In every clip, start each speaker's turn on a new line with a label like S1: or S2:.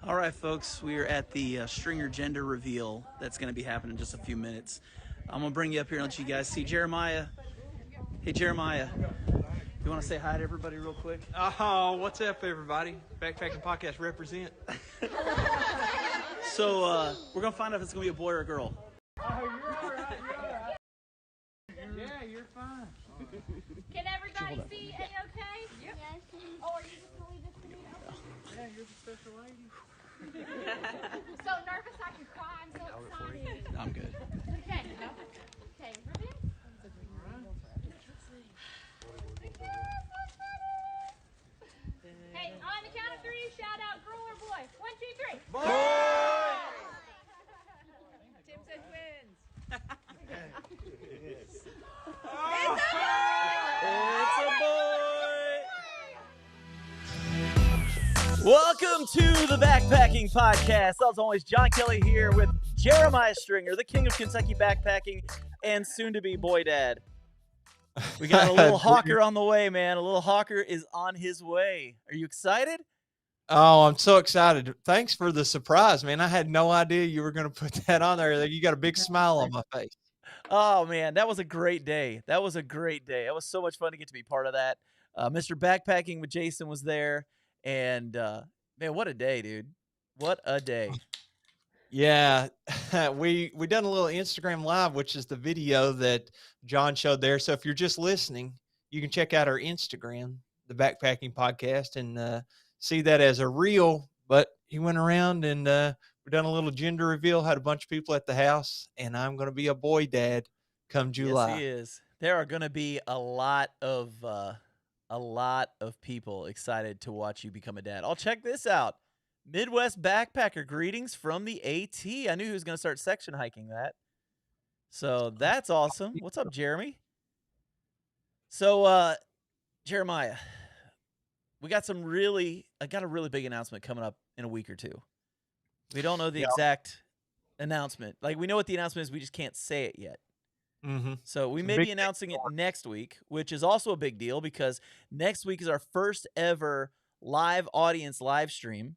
S1: All right, folks, we are at the Stringer gender reveal that's going to be happening in just a few minutes. I'm going to bring you up here and let you guys see Jeremiah. Hey, Jeremiah, you want to say hi to everybody real quick?
S2: Oh, what's up, everybody? Backpacking Podcast represent.
S1: So we're going to find out if it's going to be a boy or a girl.
S2: Oh, you're all right. Yeah, you're fine.
S3: Can everybody see A-okay? Yep. Yes. Oh, are you just going to leave this to me?
S2: Yeah, you're the special lady.
S3: So nervous I could cry. I'm so excited.
S1: I'm good.
S3: Okay. Okay, ready? Hey, on the count of three, shout out girl or boy. 1, 2, 3.
S2: Boy!
S3: Tim said twins.
S1: It's a boy! Welcome to the Backpacking Podcast. As always, John Kelly here with Jeremiah Stringer, the king of Kentucky backpacking and soon-to-be boy dad. We got a little hawker on the way, man. A little hawker is on his way. Are you excited?
S2: Oh, I'm so excited. Thanks for the surprise, man. I had no idea you were going to put that on there. You got a big smile on my face.
S1: Oh, man, that was a great day. That was a great day. It was so much fun to get to be part of that. Mr. Backpacking with Jason was there. And, man, what a day, dude. What a day.
S2: Yeah, we done a little Instagram live, which is the video that John showed there. So if you're just listening, you can check out our Instagram, the Backpacking Podcast, and see that as a reel. But he went around and we done a little gender reveal, had a bunch of people at the house, and I'm going to be a boy dad come July.
S1: Yes, he is. There are going to be a lot of people excited to watch you become a dad. I'll check this out. Midwest Backpacker greetings from the AT. I knew he was going to start section hiking that. So that's awesome. What's up, Jeremy? So, Jeremiah, we got a really big announcement coming up in a week or two. We don't know the exact announcement. Like, we know what the announcement is. We just can't say it yet.
S2: Mm-hmm.
S1: So we may be announcing it next week, which is also a big deal because next week is our first ever live audience live stream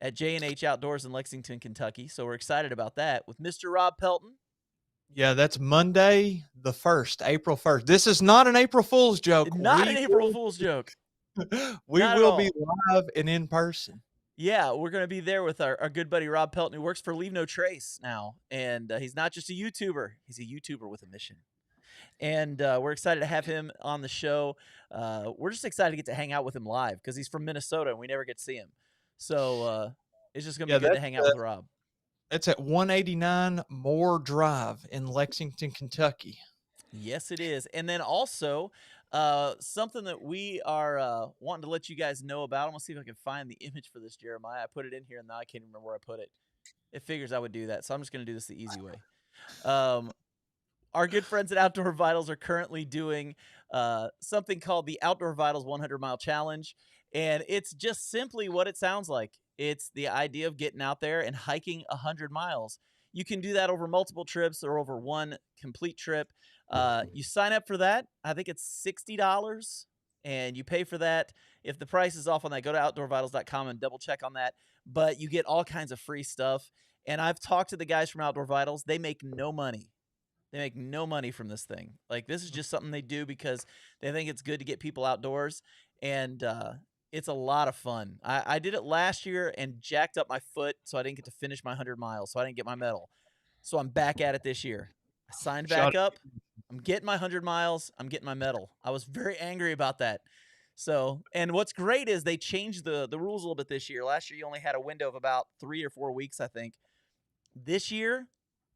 S1: at J&H Outdoors in Lexington, Kentucky. So we're excited about that with Mr. Rob Pelton.
S2: Yeah, that's Monday the 1st, April 1st. This is not an April Fool's joke.
S1: Not an April Fool's joke.
S2: We will be live and in person.
S1: Yeah, we're going to be there with our good buddy Rob Pelton, who works for Leave No Trace now. And he's not just a YouTuber. He's a YouTuber with a mission. And we're excited to have him on the show. We're just excited to get to hang out with him live because he's from Minnesota and we never get to see him. So it's just going to be good to hang out with Rob.
S2: That's at 189 Moore Drive in Lexington, Kentucky.
S1: Yes, it is. And then also something that we are wanting to let you guys know about. I'm going to see if I can find the image for this, Jeremiah. I put it in here and now I can't remember where I put it. It figures I would do that. So I'm just going to do this the easy way. Our good friends at Outdoor Vitals are currently doing something called the Outdoor Vitals 100-Mile Challenge. And it's just simply what it sounds like. It's the idea of getting out there and hiking 100 miles. You can do that over multiple trips or over one complete trip. You sign up for that. I think it's $60, and you pay for that. If the price is off on that, go to outdoorvitals.com and double check on that. But you get all kinds of free stuff. And I've talked to the guys from Outdoor Vitals. They make no money. They make no money from this thing. Like, this is just something they do because they think it's good to get people outdoors. And it's a lot of fun. I did it last year and jacked up my foot, so I didn't get to finish my 100 miles, so I didn't get my medal. So I'm back at it this year. I signed back up. I'm getting my 100 miles. I'm getting my medal. I was very angry about that. So, and what's great is they changed the rules a little bit this year. Last year, you only had a window of about 3 or 4 weeks, I think. This year,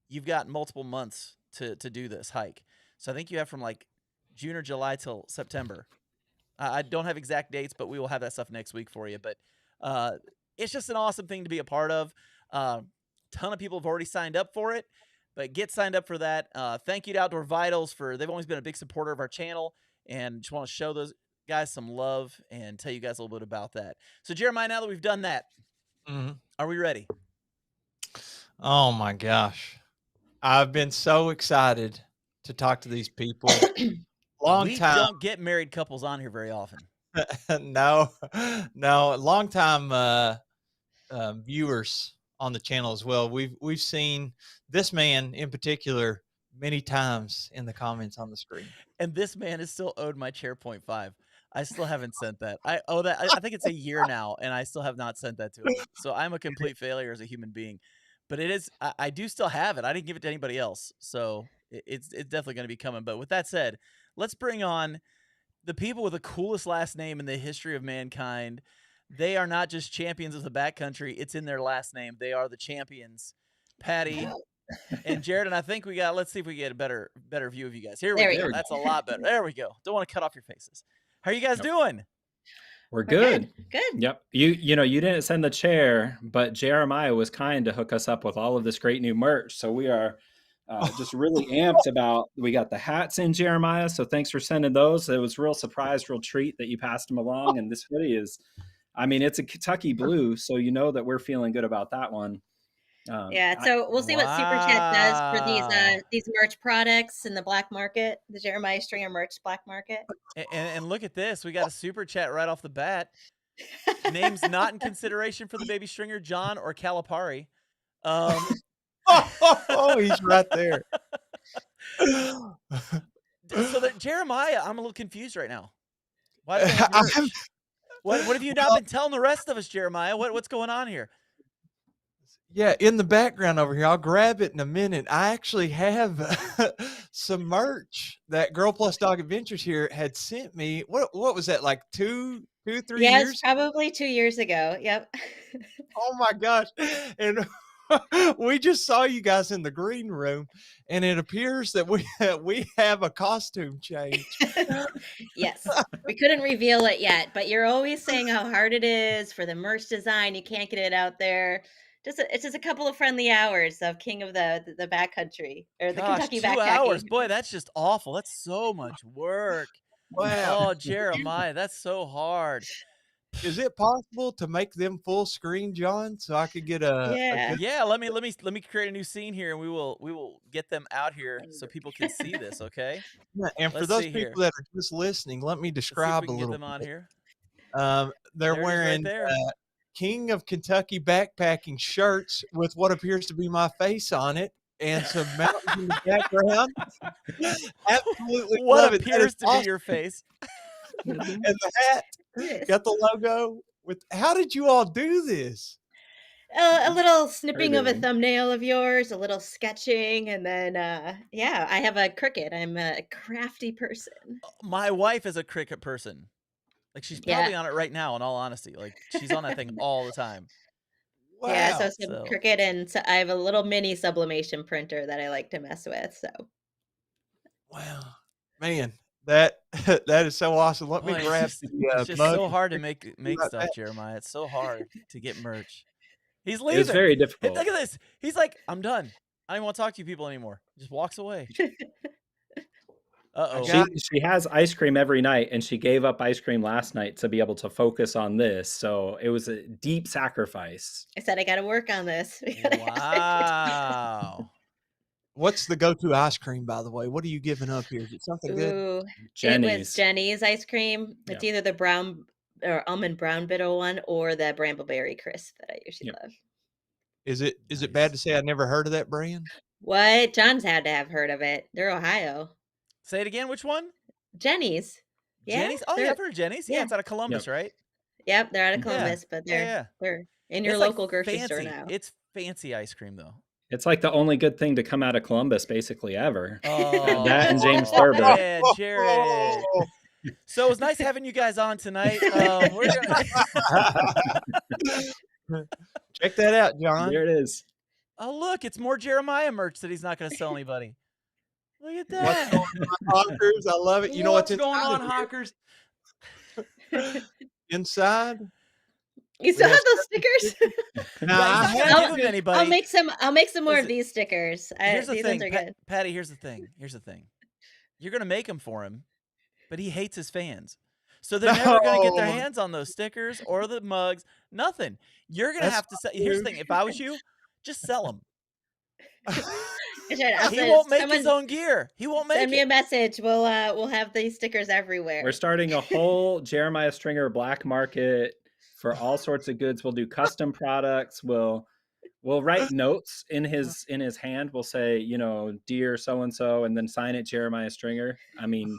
S1: you've got multiple months to do this hike. So I think you have from like June or July till September. I don't have exact dates, but we will have that stuff next week for you. But it's just an awesome thing to be a part of. Ton of people have already signed up for it, but get signed up for that. Thank you to Outdoor Vitals they've always been a big supporter of our channel, and just want to show those guys some love and tell you guys a little bit about that. So Jeremiah, now that we've done that, are we ready?
S2: Oh my gosh. I've been so excited to talk to these people.
S1: We don't get married couples on here very often.
S2: No, long time viewers on the channel as well. We've seen this man in particular many times in the comments on the screen.
S1: And this man is still owed my chair 0.5. I still haven't sent that. I owe that. I think it's a year now, and I still have not sent that to him. So I'm a complete failure as a human being. But it is. I do still have it. I didn't give it to anybody else, so it's definitely going to be coming. But with that said, let's bring on the people with the coolest last name in the history of mankind. They are not just champions of the backcountry. It's in their last name. They are the champions. Patti and Jared, and I think we got. Let's see if we get a better view of you guys. Here we go. That's a lot better. There we go. Don't want to cut off your faces. How are you guys doing?
S4: We're good.
S3: Good.
S4: Yep. You know, you didn't send the chair, but Jeremiah was kind to hook us up with all of this great new merch. So we are just really amped about. We got the hats in, Jeremiah. So thanks for sending those. It was a real surprise, real treat that you passed them along. And this hoodie is, I mean, it's a Kentucky blue, so you know that we're feeling good about that one.
S3: Yeah, so we'll see what Super Chat does for these merch products in the black market, the Jeremiah Stringer merch black market.
S1: And look at this. We got a Super Chat right off the bat. Names not in consideration for the baby stringer, John or Calipari.
S2: Oh, he's right there.
S1: So that Jeremiah, I'm a little confused right now. Why do they have merch? What have you not been telling the rest of us, Jeremiah? What's going on here?
S2: Yeah, in the background over here, I'll grab it in a minute. I actually have some merch that Girl Plus Dog Adventures here had sent me. What was that, like 3
S3: Yes,
S2: years?
S3: probably 2 years ago. Yep.
S2: Oh my gosh. And we just saw you guys in the green room, and it appears that we have a costume change.
S3: Yes. We couldn't reveal it yet, but you're always saying how hard it is for the merch design. You can't get it out there. It's just a couple of friendly hours of King of the Backcountry or the Kentucky
S1: 2
S3: Backpacking.
S1: hours. Boy, that's just awful. That's so much work.
S2: Wow.
S1: Oh, Jeremiah, that's so hard.
S2: Is it possible to make them full screen, John, so I could get a
S1: Yeah, let me create a new scene here, and we will get them out here so people can see this, okay?
S2: Yeah, and for
S1: Let's
S2: those
S1: see
S2: people
S1: here.
S2: that are just listening, let me
S1: Let's see if
S2: describe
S1: we
S2: a
S1: can get
S2: little
S1: them on
S2: bit.
S1: here.
S2: They're
S1: There it is right
S2: wearing
S1: there.
S2: King of Kentucky backpacking shirts with what appears to be my face on it and some mountains in the background. Absolutely
S1: What
S2: love it. That
S1: appears
S2: is
S1: to be
S2: awesome.
S1: your face.
S2: And the hat got the logo with. How did you all do this?
S3: A little snipping of a
S4: Editing.
S3: thumbnail of yours, a little sketching, and then yeah, I have a Cricut. I'm a crafty person.
S1: My wife is a Cricut person. Like, she's probably on it right now, in all honesty. Like, she's on that thing all the time.
S2: Wow.
S3: Yeah, so some
S1: So-
S3: Cricut, and so I have a little mini sublimation printer that I like to mess with. So
S2: Wow, man, that is so awesome. Let
S1: Boy,
S2: me
S1: it's
S2: grab
S1: just,
S2: the
S1: it's just
S2: mug
S1: so
S2: and
S1: hard to
S2: stick it
S1: make
S2: right
S1: stuff,
S2: back.
S1: Jeremiah. It's so hard to get merch. He's
S4: It
S1: leaving.
S4: was very
S1: Hey,
S4: difficult.
S1: look at this. He's like, I'm done. I don't even want to talk to you people anymore. Just walks away. Uh-oh.
S4: She has ice cream every night, and she gave up ice cream last night to be able to focus on this. So it was a deep sacrifice.
S3: I said I got to work on this.
S1: Wow.
S2: What's the go-to ice cream, by the way? What are you giving up here? Is it something good?
S3: Ooh, it was
S4: Jenny's.
S3: Jenny's ice cream. It's either the brown or almond brown bitter one or the brambleberry crisp that I usually love.
S2: Is it bad to say I never heard of that brand?
S3: What? John's had to have heard of it. They're Ohio.
S1: Say it again. Which one?
S3: Jenny's. Yeah,
S1: Jenny's? Oh, yeah, I've heard of Jenny's. Yeah,
S3: yeah.
S1: it's out of Columbus, right?
S3: Yep, they're out of
S1: Yeah.
S3: Columbus, but they're in your
S1: It's like
S3: local grocery store
S1: fancy.
S3: now.
S1: It's fancy ice cream, though.
S4: It's like the only good thing to come out of Columbus, basically, ever.
S1: Oh,
S4: That and James Thurber.
S1: Yeah, Jared. So it was nice having you guys on tonight. We're gonna...
S2: Check that out, John.
S4: There it is.
S1: Oh, look, it's more Jeremiah merch that he's not going to sell anybody. Look at
S2: What's
S1: that.
S2: going on, Hawkers? I love it. You know what's
S1: going on,
S2: inside
S1: Hawkers?
S2: inside?
S3: You still have those stickers?
S2: Now,
S1: Yeah,
S2: I
S1: he's not
S2: have
S1: gonna give them to anybody.
S3: I'll make some more of
S1: Listen,
S3: these stickers.
S1: Here's the
S3: These
S1: thing,
S3: ones are good.
S1: Patti. Here's the thing. You're gonna make them for him, but he hates his fans, so they're never gonna get their
S2: No.
S1: hands on those stickers or the mugs. Nothing. You're gonna
S2: That's
S1: have to sell. Here's the thing. If I was you, just sell them.
S3: I'll
S1: He
S3: send-
S1: won't make his
S3: someone
S1: own gear. He won't make
S3: Send me a
S1: it.
S3: message. We'll have these stickers everywhere.
S4: We're starting a whole Jeremiah Stringer black market for all sorts of goods. We'll do custom products. We'll write notes in his hand. We'll say, you know, dear so and so, and then sign it Jeremiah Stringer. I mean,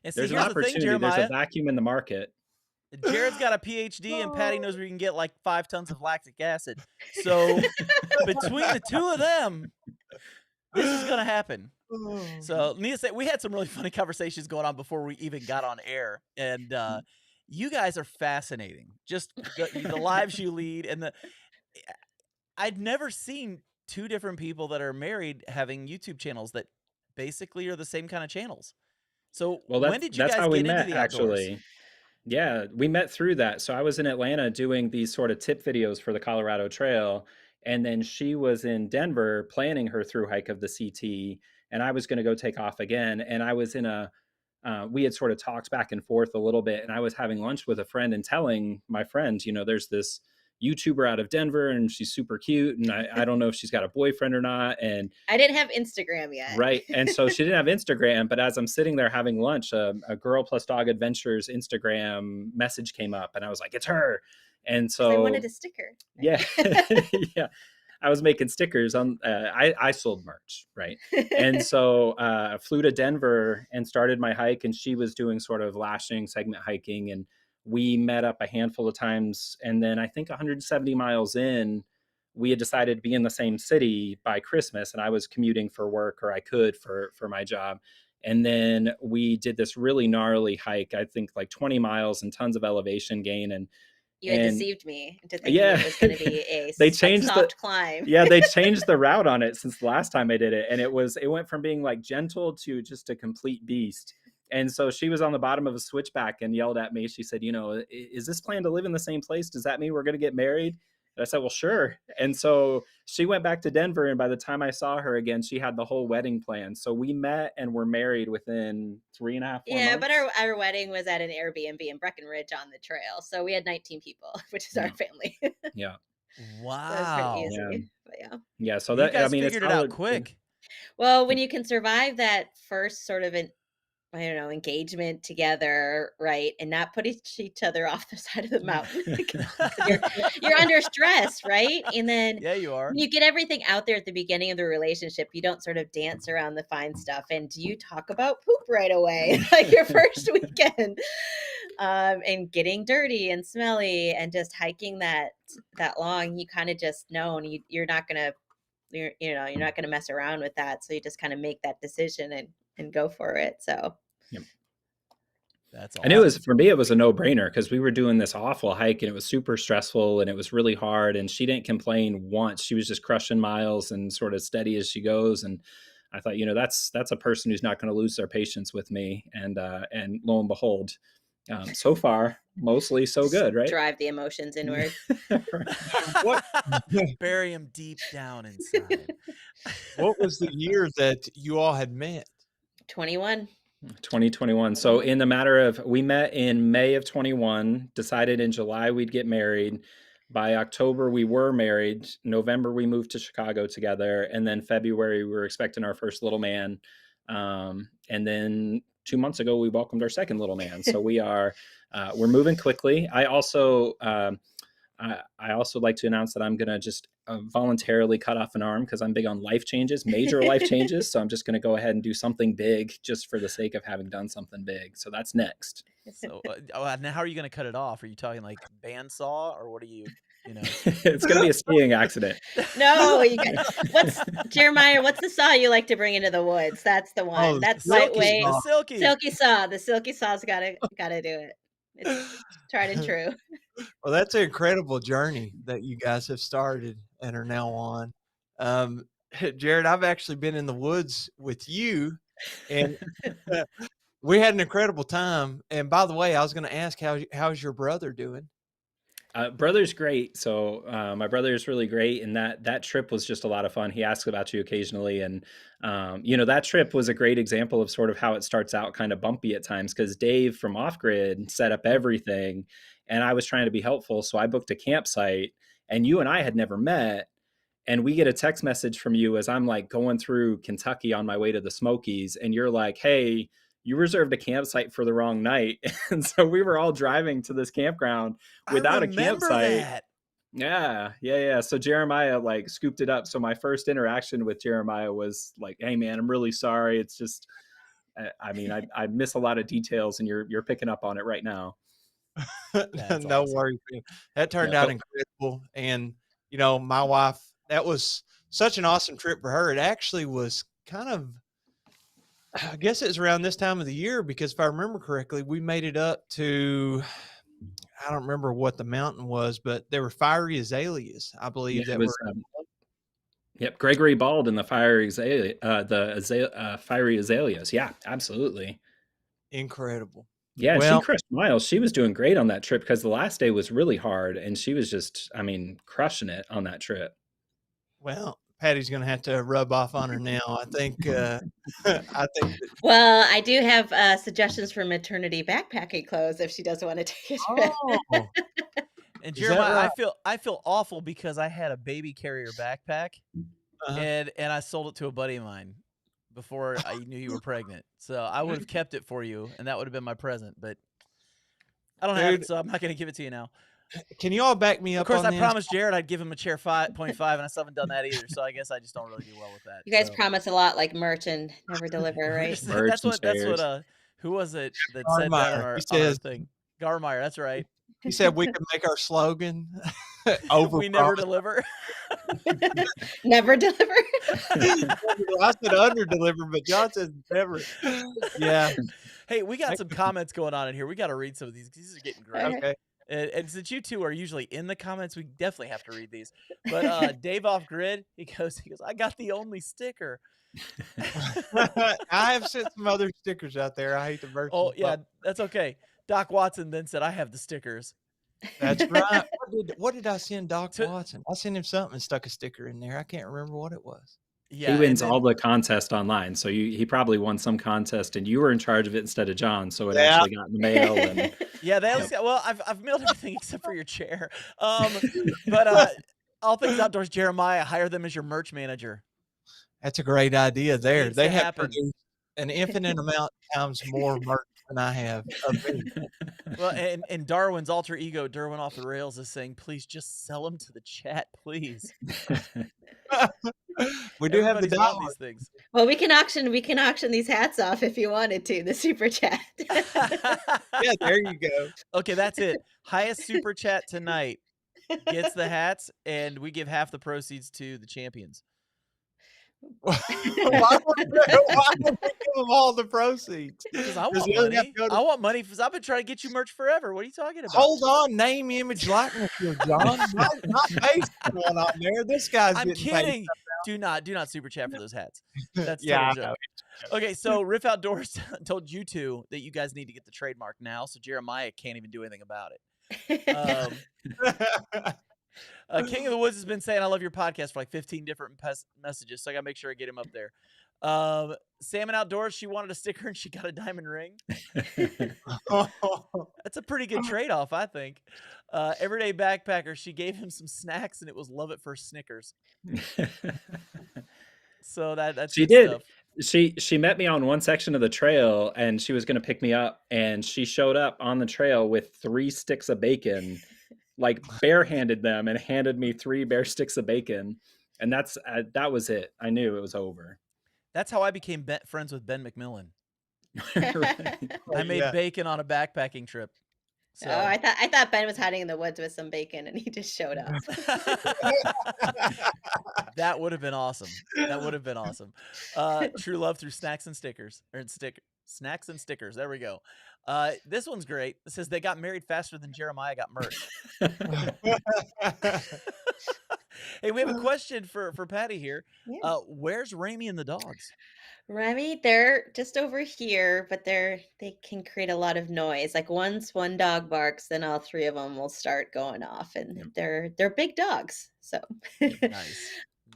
S1: And see,
S4: there's an
S1: here's the thing,
S4: opportunity. There's a
S1: Jeremiah.
S4: vacuum in the market.
S1: Jared's got a PhD, and Patti knows where you can get like 5 tons of lactic acid. So between the two of them, this is going to happen. So needless to say, we had some really funny conversations going on before we even got on air, and you guys are fascinating. Just the lives you lead, and I'd never seen two different people that are married having YouTube channels that basically are the same kind of channels. So
S4: Well,
S1: when did you
S4: that's
S1: guys
S4: how we
S1: get into
S4: met,
S1: the outdoors?
S4: actually. Yeah, we met through that. So I was in Atlanta doing these sort of tip videos for the Colorado Trail, and then she was in Denver planning her through hike of the CT, and I was going to go take off again. And I was in we had sort of talked back and forth a little bit, and I was having lunch with a friend and telling my friend, you know, there's this YouTuber out of Denver, and she's super cute, and I don't know if she's got a boyfriend or not. And
S3: I didn't have Instagram yet.
S4: right. And so she didn't have Instagram, but as I'm sitting there having lunch, a Girl Plus Dog Adventures Instagram message came up, and I was like, it's her. And so
S3: I wanted a sticker.
S4: yeah, yeah. I was making stickers on, I sold merch. Right. And so flew to Denver and started my hike, and she was doing sort of lashing segment hiking, and we met up a handful of times. And then I think 170 miles in, we had decided to be in the same city by Christmas, and I was commuting for work, or I could for my job. And then we did this really gnarly hike, I think like 20 miles and tons of elevation gain. And
S3: You had deceived me into thinking
S4: yeah,
S3: it was going to be a
S4: they changed
S3: soft climb.
S4: Yeah, they changed the route on it since the last time I did it. And it went from being like gentle to just a complete beast. And so she was on the bottom of a switchback and yelled at me. She said, you know, is this plan to live in the same place? Does that mean we're going to get married? And I said, well, sure. And so she went back to Denver. And by the time I saw her again, she had the whole wedding plan. So we met and were married within 3.5 months.
S3: Yeah, but our wedding was at an Airbnb in Breckenridge on the trail. So we had 19 people, which is our family.
S4: Yeah.
S1: Wow.
S3: So it was pretty easy.
S4: Yeah.
S3: But yeah.
S4: Yeah. So
S1: You
S4: that,
S1: guys
S4: I mean,
S1: figured it out quick.
S3: Well, when you can survive that first sort of I don't know, engagement together, right? And not put each other off the side of the mountain. you're under stress, right? And then
S1: Yeah, you are.
S3: when you get everything out there at the beginning of the relationship, you don't sort of dance around the fine stuff. And you talk about poop right away, like your first weekend, and getting dirty and smelly, and just hiking that long. You kind of just know, and you're not gonna mess around with that. So you just kind of make that decision and go for it. So
S4: yep.
S1: That's awesome.
S4: And it was, for me, it was a no-brainer because we were doing this awful hike and it was super stressful and it was really hard, and she didn't complain once. She was just crushing miles and sort of steady as she goes. And I thought, you know, that's a person who's not going to lose their patience with me. And lo and behold, so far, mostly so good, right?
S3: Drive the emotions inward.
S2: What?
S1: Bury him deep down inside.
S2: What was the year that you all had met?
S3: 21.
S4: 2021. So in the matter of, we met in May of 21, decided in July we'd get married. By October, we were married. November, we moved to Chicago together. And then February, we were expecting our first little man. And then 2 months ago, we welcomed our second little man. So we're moving quickly. I also like to announce that I'm going to just voluntarily cut off an arm because I'm big on life changes, major life changes. So I'm just going to go ahead and do something big just for the sake of having done something big. So that's next.
S1: So now how are you going to cut it off? Are you talking like bandsaw, or what are you know?
S4: It's going to be a skiing accident.
S3: No, Jeremiah, what's the saw you like to bring into the woods? That's the one.
S2: Oh,
S3: That's
S1: Silky
S3: lightweight.
S1: saw.
S3: Silky saw. The silky saw's gotta do it. It's tried and true.
S2: Well, that's an incredible journey that you guys have started and are now on. Jared, I've actually been in the woods with you, and we had an incredible time. And by the way, I was going to ask, how's your brother doing?
S4: Brother's great. So my brother is really great, and that trip was just a lot of fun. He asks about you occasionally, and that trip was a great example of sort of how it starts out kind of bumpy at times, because Dave from Off Grid set up everything, and I was trying to be helpful, so I booked a campsite, and you and I had never met, and we get a text message from you as I'm like going through Kentucky on my way to the Smokies, and you're like, hey, you reserved a campsite for the wrong night. And so we were all driving to this campground without
S1: I
S4: a
S1: remember
S4: campsite.
S1: that.
S4: Yeah. So Jeremiah like scooped it up. So my first interaction with Jeremiah was like, "Hey man, I'm really sorry. It's just, I mean, I miss a lot of details, and you're picking up on it right now."
S1: That's
S2: No
S1: awesome.
S2: worries, man. That turned
S4: Yeah.
S2: out incredible. And, you know, my wife, that was such an awesome trip for her. It actually was kind of, I guess it was around this time of the year, because if I remember correctly, we made it up to, I don't remember what the mountain was, but there were fiery azaleas, I
S4: Yeah,
S2: believe,
S4: it
S2: that
S4: was.
S2: were
S4: Yep, Gregory Bald and the fiery fiery azaleas. Yeah, absolutely.
S2: incredible.
S4: Yeah, and she
S2: Well,
S4: crushed miles. She was doing great on that trip because the last day was really hard, and she was just, I mean, crushing it on that trip.
S2: well, Patty's going to have to rub off on her now. I think, I think that,
S3: Well, I do have suggestions for maternity backpacking clothes if she doesn't want to take a trip.
S2: oh,
S1: And
S2: is that
S1: Jeremiah,
S2: right?
S1: I feel awful because I had a baby carrier backpack
S2: Uh-huh.
S1: and I sold it to a buddy of mine before I knew you were pregnant. So I would have kept it for you, and that would have been my present. But I don't have
S2: Dude,
S1: it, so I'm not going to give it to you now.
S2: can you all back me
S1: Of
S2: up
S1: course,
S2: on
S1: I
S2: this?
S1: promised Jared I'd give him a chair 5.5, and I still haven't done that either. So I guess I just don't really do well with that.
S3: You guys
S1: So.
S3: promise a lot, like merch and never deliver,
S1: We're
S3: right?
S1: just-
S4: Merch and
S1: that's what
S4: chairs.
S1: who was it that said that on
S2: Garmeyer, he
S1: our
S2: says,
S1: thing? Garmeyer, that's right.
S2: he said we could make our slogan over.
S1: We never deliver.
S3: Never deliver.
S2: I said under deliver, but John says never. Yeah.
S1: Hey, we got some comments going on in here. We got to read some of these. These are getting great.
S3: Okay.
S2: Okay.
S1: And since you two are usually in the comments, we definitely have to read these. But Dave Off Grid, he goes, I got the only sticker.
S2: I have sent some other stickers out there. I hate to burst.
S1: Oh,
S2: them,
S1: yeah,
S2: but
S1: that's okay. Doc Watson then said, I have the stickers.
S2: that's right. What did I send Doc
S1: To-
S2: Watson? I sent him something and stuck a sticker in there. I can't remember what it was.
S1: Yeah,
S4: He wins
S1: and
S4: all
S1: then,
S4: the contest online, so he probably won some contest, and you were in charge of it instead of John, so it
S2: Yeah.
S4: actually got in the mail. And
S1: yeah, they always got, well, I've mailed everything except for your chair. But all things outdoors, Jeremiah, hire them as your merch manager.
S2: That's a great idea there.
S1: Needs
S2: They
S1: to
S2: have
S1: happen.
S2: produced an infinite amount of times more merch than I have of me.
S1: Well, and Darwin's alter ego, Darwin Off the Rails, is saying, please just sell them to the chat, please.
S2: We do have the
S1: Everybody's wanting
S2: dollar.
S1: these things.
S3: Well, we can auction these hats off if you wanted to. The super chat.
S2: Yeah, there you go.
S1: Okay, that's it. Highest super chat tonight gets the hats, and we give half the proceeds to the champions.
S2: Why would we give them all the proceeds?
S1: Because I
S2: Does
S1: want
S2: he only have
S1: money.
S2: to go to-
S1: I want money because I've been trying to get you merch forever. What are you talking about?
S2: Hold on, name, image, likeness here, John. Not face going on there. This guy's
S1: I'm
S2: getting paid.
S1: kidding. Do not super chat for those hats. That's
S2: Yeah,
S1: total joke. Okay, so Riff Outdoors told you two that you guys need to get the trademark now, so Jeremiah can't even do anything about it. King of the Woods has been saying, I love your podcast for like 15 different messages, so I got to make sure I get him up there. Salmon Outdoors, she wanted a sticker and she got a diamond ring. That's a pretty good trade-off, I think. Everyday Backpacker, she gave him some snacks and it was love it for Snickers. So that's
S4: She
S1: good
S4: did.
S1: stuff.
S4: She met me on one section of the trail, and she was going to pick me up, and she showed up on the trail with 3 sticks of bacon, like barehanded them and handed me 3 bare sticks of bacon, and that was it. I knew it was over.
S1: That's how I became friends with Ben McMillan.
S4: Right.
S1: I made
S2: Yeah.
S1: bacon on a backpacking trip. So.
S3: Oh, I thought Ben was hiding in the woods with some bacon and he just showed up.
S1: That would have been awesome. That would have been awesome. True love through snacks and stickers, or snacks and stickers. There we go. This one's great. It says they got married faster than Jeremiah got merch. Hey, we have a question for Patti here.
S3: Yeah.
S1: Where's Ramy and the dogs?
S3: Remy, they're just over here, but they can create a lot of noise. Like once one dog barks, then all 3 of them will start going off, and
S4: Yep.
S3: they're big dogs. So
S1: Nice.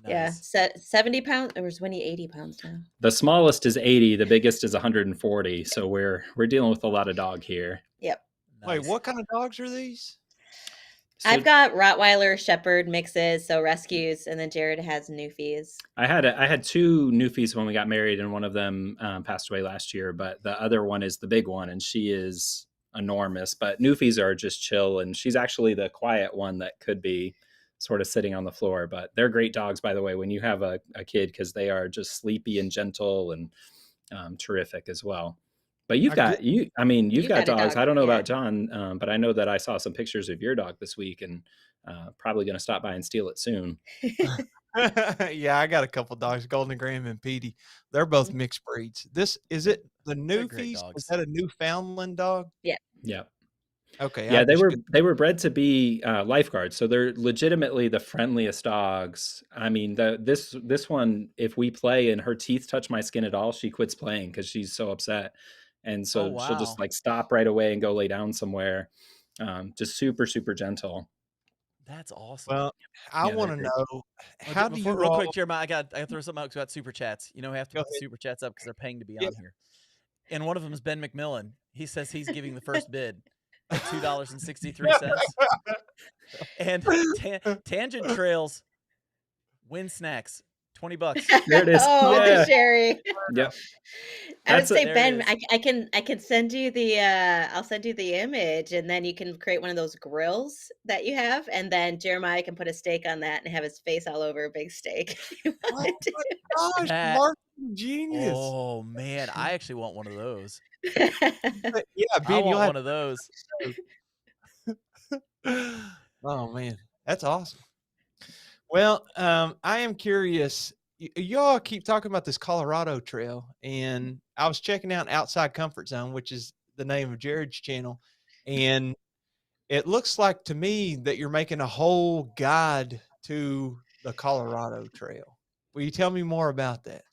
S3: yeah, 70 pounds, or is Winnie 80 pounds now?
S4: The smallest is 80, the biggest is 140. So we're dealing with a lot of dog here.
S3: Yep.
S2: Wait,
S1: Nice.
S2: what kind of dogs are these?
S4: So
S3: I've got Rottweiler Shepherd mixes, so rescues, and then Jared has Newfies.
S4: I had two Newfies when we got married, and one of them passed away last year. But the other one is the big one, and she is enormous. But Newfies are just chill, and she's actually the quiet one that could be sort of sitting on the floor. But they're great dogs, by the way, when you have a kid, because they are just sleepy and gentle and terrific as well. But you've got you've
S3: You
S4: got
S3: got a
S4: dogs.
S3: dog,
S4: I don't know
S3: yeah.
S4: about John, but I know that I saw some pictures of your dog this week, and probably going to stop by and steal it soon.
S2: Yeah, I got a couple dogs, Golden Graham and Petey. They're both mixed breeds. Is it the
S1: They're great
S2: Newfies? Is
S1: dogs.
S2: that a Newfoundland dog?
S3: Yeah.
S4: Yeah.
S2: Okay.
S4: Yeah, they were bred to be lifeguards, so they're legitimately the friendliest dogs. I mean, this one, if we play and her teeth touch my skin at all, she quits playing because she's so upset, and
S1: Oh,
S4: so she'll just
S1: wow.
S4: like stop right away and go lay down somewhere. Just super super gentle.
S1: That's awesome.
S2: Well, I
S4: Yeah, they're
S2: want to
S4: great.
S2: know how do
S1: Before,
S2: you
S1: real
S2: all
S1: quick, Jeremiah, I got to throw something out about super chats. You know, we have to
S2: go
S1: put the
S2: ahead?
S1: super chats up because they're paying to be
S2: Yeah.
S1: on here. And one of them is Ben McMillan. He says he's giving the first bid at $2.63. And Tangent Trails win snacks, $20.
S4: There it is.
S3: Oh,
S4: Yeah.
S3: Sherry.
S4: Yep.
S3: I would
S4: That's
S3: say,
S1: There it
S3: Ben,
S1: is.
S3: I can send you the I'll send you the image, and then you can create one of those grills that you have, and then Jeremiah can put a steak on that and have his face all over a big steak. if you
S2: Oh
S3: wanted to.
S2: my gosh,
S1: That-
S2: marketing genius.
S1: Oh man, I actually want one of those.
S2: Yeah,
S1: I
S2: Ben, you'll
S1: want
S2: have
S1: one of those.
S2: Oh man, that's awesome. Well, I am curious. Y'all keep talking about this Colorado trail, and I was checking out Outside Comfort Zone, which is the name of Jared's channel, and it looks like to me that you're making a whole guide to the Colorado Trail. Will you tell me more about that?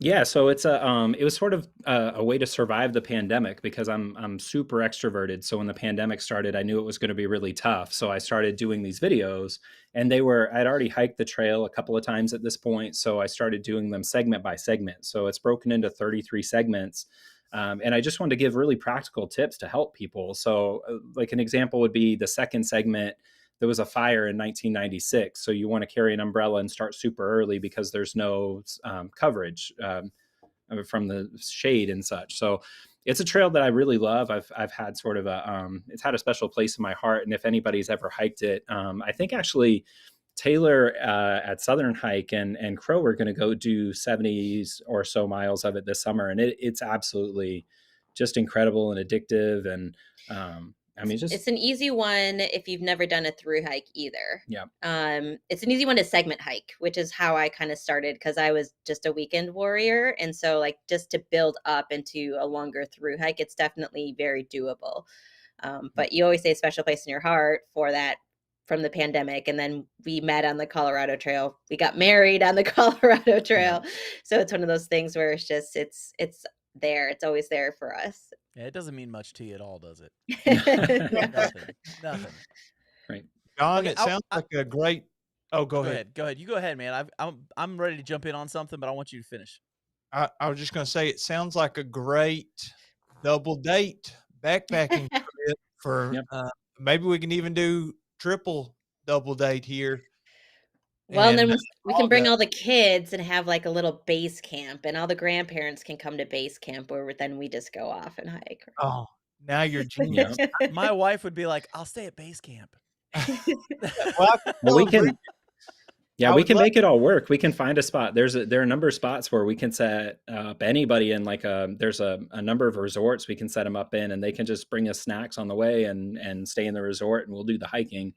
S4: Yeah, so it's it was sort of a way to survive the pandemic because I'm super extroverted. So when the pandemic started, I knew it was going to be really tough. So I started doing these videos, and I'd already hiked the trail a couple of times at this point. So I started doing them segment by segment. So it's broken into 33 segments. And I just wanted to give really practical tips to help people. So like an example would be the second segment. There was a fire in 1996. So you want to carry an umbrella and start super early because there's no coverage from the shade and such. So it's a trail that I really love. I've had sort of it's had a special place in my heart. And if anybody's ever hiked it, I think actually Taylor at Southern Hike and Crow are going to go do 70s or so miles of it this summer. And it's absolutely just incredible and addictive. And I mean,
S3: It's an easy one if you've never done a through hike either.
S4: Yeah.
S3: It's an easy one to segment hike, which is how I kind of started because I was just a weekend warrior. And so like just to build up into a longer through hike, it's definitely very doable. But you always say a special place in your heart for that from the pandemic. And then we met on the Colorado Trail. We got married on the Colorado Trail.
S4: Yeah.
S3: So it's one of those things where it's just, it's there. It's always there for us.
S1: Yeah, it doesn't mean much to you at all, does it?
S3: No.
S1: Nothing.
S4: Right.
S2: John,
S1: Okay,
S2: it sounds like a great. Oh, go ahead.
S1: Go ahead. You go ahead, man. I'm ready to jump in on something, but I want you to finish.
S2: I was just going to say it sounds like a great double date backpacking trip for
S4: Yep.
S2: Maybe we can even do triple double date here.
S3: Well, and then
S2: And
S3: we can bring all the kids and have like a little base camp, and all the grandparents can come to base camp where then we just go off and hike.
S2: oh, now you're genius.
S1: My wife would be like, "I'll stay at base camp."
S4: Well, we can. Yeah,
S2: I
S4: we
S2: would
S4: can
S2: love-
S4: make it all work. We can find a spot. There are a number of spots where we can set up anybody in like there's a number of resorts we can set them up in, and they can just bring us snacks on the way and stay in the resort, and we'll do the hiking.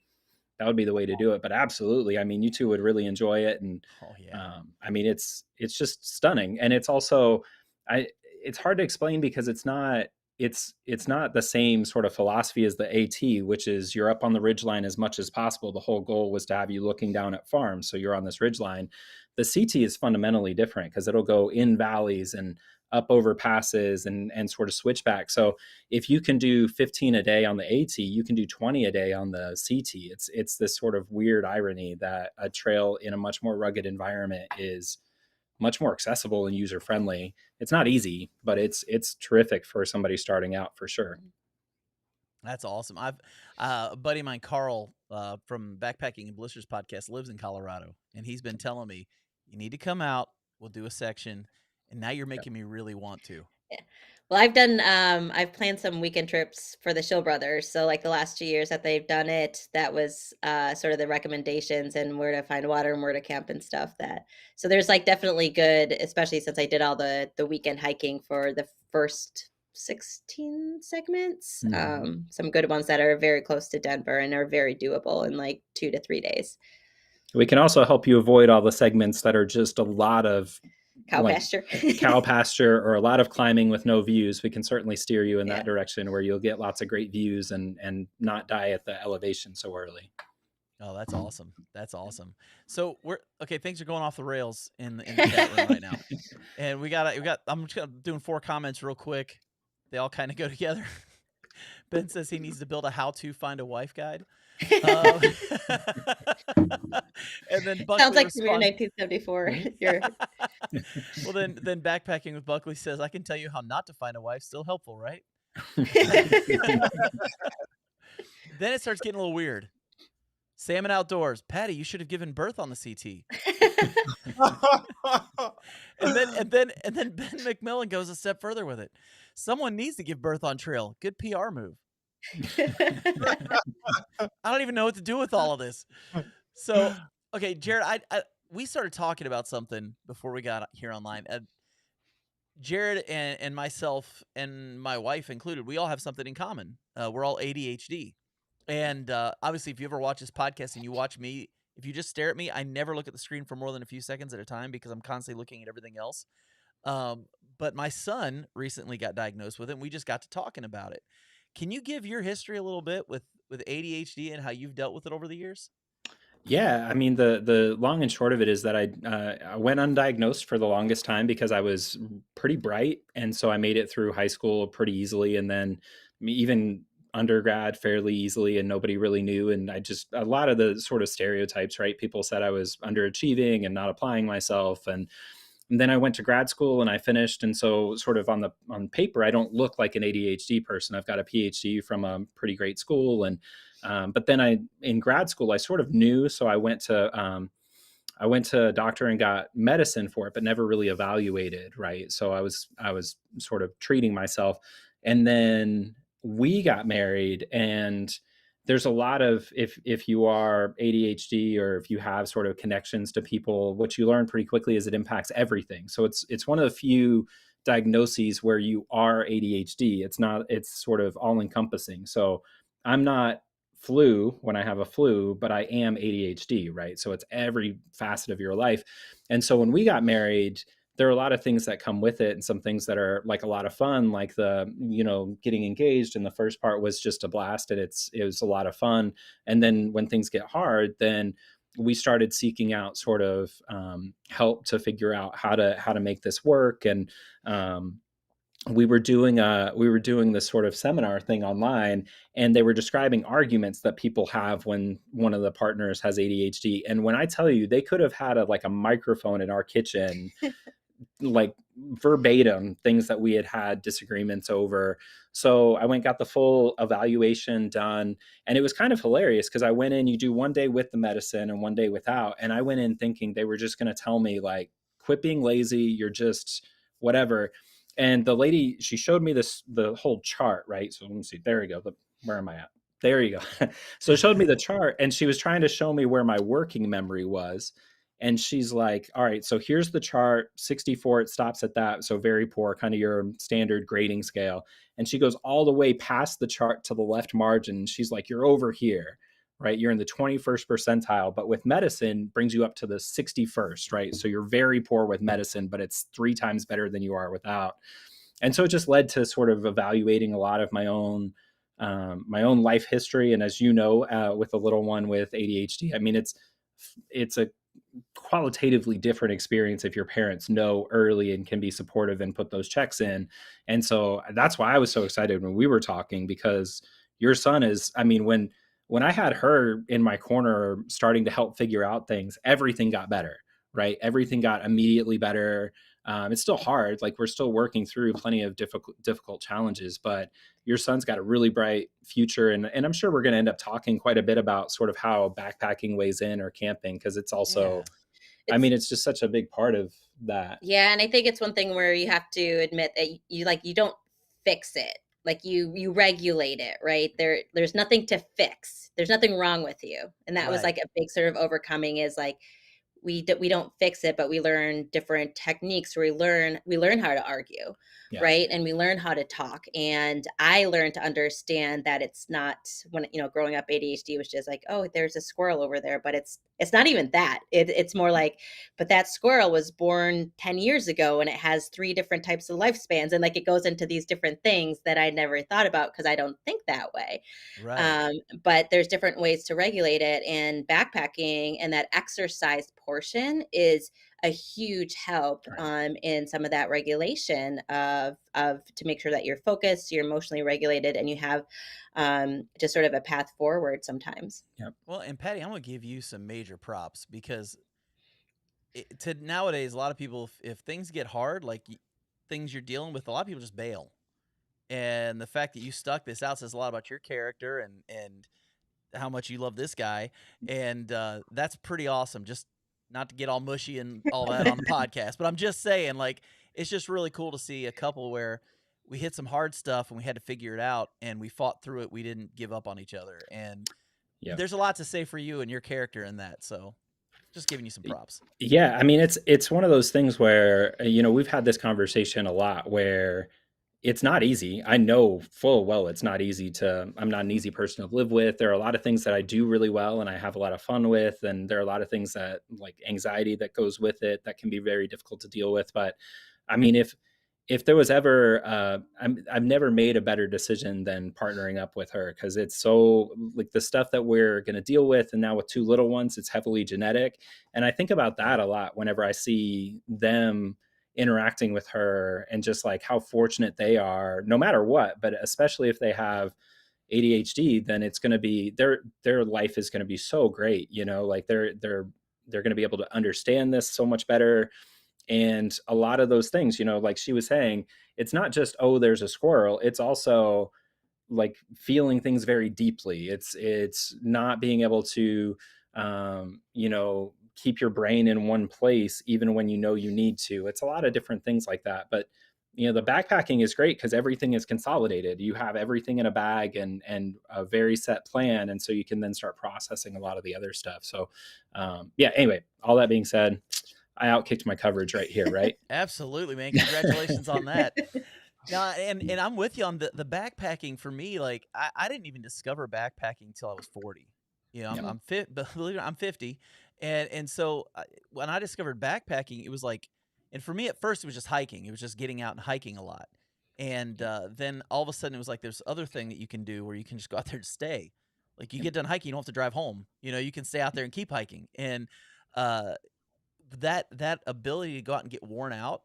S4: That would be the way to do it. But absolutely, I mean, you two would really enjoy it, and
S1: Oh yeah.
S4: I mean, it's just stunning, and it's also it's hard to explain because it's not the same sort of philosophy as the AT, which is you're up on the ridgeline as much as possible. The whole goal was to have you looking down at farms, so you're on this ridgeline. The CT is fundamentally different because it'll go in valleys and up over passes and sort of switchback. So if you can do 15 a day on the AT, you can do 20 a day on the CT. It's this sort of weird irony that a trail in a much more rugged environment is much more accessible and user friendly. It's not easy, but it's terrific for somebody starting out for sure.
S1: That's awesome. I've a buddy of mine, Carl, from Backpacking and Blisters podcast lives in Colorado, and he's been telling me you need to come out. We'll do a section, and now you're making me really want to.
S3: Yeah. Well, I've planned some weekend trips for the Shill brothers. So like the last 2 years that they've done it, that was sort of the recommendations and where to find water and where to camp and stuff so there's like definitely good, especially since I did all the weekend hiking for the first 16 segments. Some good ones that are very close to Denver and are very doable in like 2 to 3 days.
S4: We can also help you avoid all the segments that are just a lot of
S3: Cow
S4: like
S3: pasture.
S4: cow pasture or a lot of climbing with no views. We can certainly steer you in that direction where you'll get lots of great views and not die at the elevation so early.
S1: Oh, that's awesome. That's awesome. So things are going off the rails in the chat room right now. And I'm just doing 4 comments real quick. They all kind of go together. Ben says he needs to build a how to find a wife guide. And then Buckley
S3: sounds like
S1: responds,
S3: from your 1974.
S1: Well, then Backpacking with Buckley says, I can tell you how not to find a wife. Still helpful, right? Then it starts getting a little weird. Salmon Outdoors. Patti, you should have given birth on the CT. and then Ben McMillan goes a step further with it. Someone needs to give birth on trail. Good PR move. I don't even know what to do with all of this. So, okay, Jared, we started talking about something before we got here online. Jared and myself and my wife included, we all have something in common. We're all ADHD. And obviously, if you ever watch this podcast and you watch me, if you just stare at me, I never look at the screen for more than a few seconds at a time because I'm constantly looking at everything else. But my son recently got diagnosed with it, and we just got to talking about it. Can you give your history a little bit with ADHD and how you've dealt with it over the years?
S4: Yeah, I mean the long and short of it is that I went undiagnosed for the longest time because I was pretty bright, and so I made it through high school pretty easily, and then even undergrad fairly easily, and nobody really knew. And a lot of the sort of stereotypes, right? People said I was underachieving and not applying myself, and then I went to grad school and I finished. And so sort of on paper, I don't look like an ADHD person. I've got a PhD from a pretty great school. And, but then in grad school, I sort of knew. So I went to a doctor and got medicine for it, but never really evaluated. Right. So I was sort of treating myself. And then we got married, and there's a lot of, if you are ADHD or if you have sort of connections to people, what you learn pretty quickly is it impacts everything. So it's one of the few diagnoses where you are ADHD. It's sort of all encompassing. So I'm not flu when I have a flu, but I am ADHD, right? So it's every facet of your life. And so when we got married, there are a lot of things that come with it, and some things that are like a lot of fun, like getting engaged. And the first part was just a blast, and it was a lot of fun. And then when things get hard, then we started seeking out sort of help to figure out how to make this work. And we were doing this sort of seminar thing online, and they were describing arguments that people have when one of the partners has ADHD. And when I tell you, they could have had a microphone in our kitchen like verbatim things that we had disagreements over. So I got the full evaluation done, and it was kind of hilarious because I went in, you do one day with the medicine and one day without. And I went in thinking they were just going to tell me like, quit being lazy. You're just whatever. And the lady, she showed me the whole chart, right? So let me see. There we go. Where am I at? There you go. So it showed me the chart, and she was trying to show me where my working memory was. And she's like, all right, so here's the chart, 64, it stops at that. So very poor, kind of your standard grading scale. And she goes all the way past the chart to the left margin. She's like, you're over here, right? You're in the 21st percentile, but with medicine brings you up to the 61st, right? So you're very poor with medicine, but it's 3 times better than you are without. And so it just led to sort of evaluating a lot of my own life history. And as you know, with a little one with ADHD, I mean, it's a qualitatively different experience if your parents know early and can be supportive and put those checks in. And so that's why I was so excited when we were talking, because your son is, I mean, when I had her in my corner starting to help figure out things, everything got better, right? Everything got immediately better. It's still hard. Like, we're still working through plenty of difficult challenges, but your son's got a really bright future. And I'm sure we're going to end up talking quite a bit about sort of how backpacking weighs in, or camping, because it's also,
S1: Yeah.
S4: I
S3: It's
S4: mean, it's just such a big part of that.
S3: Yeah, and I think it's one thing where you have to admit that you don't fix it. Like you regulate it, right? There's nothing to fix. There's nothing wrong with you. And that was
S1: Right.
S3: like a big sort of overcoming, is like we don't fix it, but we learn different techniques, where we learn how to argue,
S4: Yeah.
S3: right? And we learn how to talk. And I learned to understand that it's not, when growing up, ADHD was just like, oh, there's a squirrel over there, but it's not even that. It's more like, but that squirrel was born 10 years ago and it has 3 different types of lifespans, and like it goes into these different things that I never thought about because I don't think that way.
S1: Right.
S3: um, but there's different ways to regulate it, and backpacking and that exercise portion is a huge help
S4: Right.
S3: in some of that regulation of to make sure that you're focused, you're emotionally regulated, and you have just sort of a path forward sometimes.
S4: Yep.
S1: Well, and Patty, I'm gonna give you some major props because to nowadays, a lot of people, if things get hard, like things you're dealing with, a lot of people just bail. And the fact that you stuck this out says a lot about your character and how much you love this guy, and that's pretty awesome. Just not to get all mushy and all that on the podcast, but I'm just saying, like, it's just really cool to see a couple where we hit some hard stuff and we had to figure it out, and we fought through it. We didn't give up on each other, and
S4: Yep.
S1: there's a lot to say for you and your character in that. So, just giving you some props.
S4: Yeah, I mean, it's one of those things where, we've had this conversation a lot, where it's not easy. I know full well it's not easy I'm not an easy person to live with. There are a lot of things that I do really well and I have a lot of fun with, and there are a lot of things that, like, anxiety that goes with it, that can be very difficult to deal with. But I mean, if there was ever, I've never made a better decision than partnering up with her, because it's so, like, the stuff that we're going to deal with, and now with 2 little ones, it's heavily genetic. And I think about that a lot whenever I see them interacting with her, and just like how fortunate they are, no matter what, but especially if they have ADHD, then it's going to be their life is going to be so great, like they're going to be able to understand this so much better. And a lot of those things, like she was saying, it's not just, oh, there's a squirrel. It's also like feeling things very deeply. It's not being able to, keep your brain in one place even when you need to. It's a lot of different things like that. But the backpacking is great because everything is consolidated. You have everything in a bag, and a very set plan, and so you can then start processing a lot of the other stuff. So, yeah. Anyway, all that being said, I outkicked my coverage right here, right?
S1: Absolutely, man. Congratulations on that. No, and I'm with you on the backpacking. For me, like, I didn't even discover backpacking until I was 40.
S4: Yep.
S1: I'm fit, but believe it or not, I'm 50, and so when I discovered backpacking, it was like, and for me at first it was just hiking. It was just getting out and hiking a lot, and then all of a sudden it was like there's other thing that you can do where you can just go out there and stay. Like, you get done hiking, you don't have to drive home. You can stay out there and keep hiking, and uh, that ability to go out and get worn out.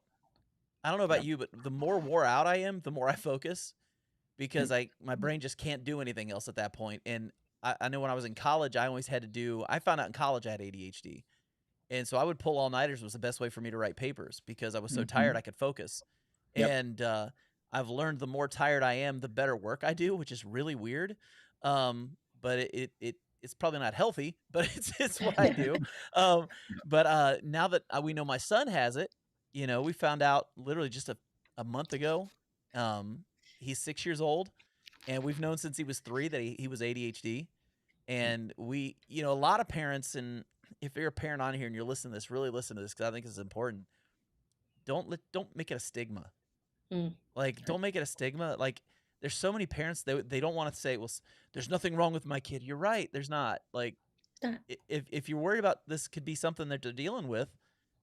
S1: I don't know about
S4: Yep.
S1: you, but the more wore out I am, the more I focus, because my brain just can't do anything else at that point. And I know when I was in college, I found out in college I had ADHD. And so I would pull all-nighters was the best way for me to write papers because I was so tired I could focus.
S4: Yep.
S1: And I've learned the more tired I am, the better work I do, which is really weird. But it's probably not healthy, but it's what I do. Um, but now that we know my son has it, we found out literally just a month ago. Um, he's 6 years old, and we've known since he was 3 that he was ADHD. And a lot of parents, and if you're a parent on here and you're listening to this, really listen to this because I think it's important. Don't make it a stigma.
S3: Mm.
S1: Like, don't make it a stigma. Like, there's so many parents they don't want to say, well, there's nothing wrong with my kid. You're right, there's not. Like,
S3: Not-
S1: if you're worried about this could be something that they're dealing with,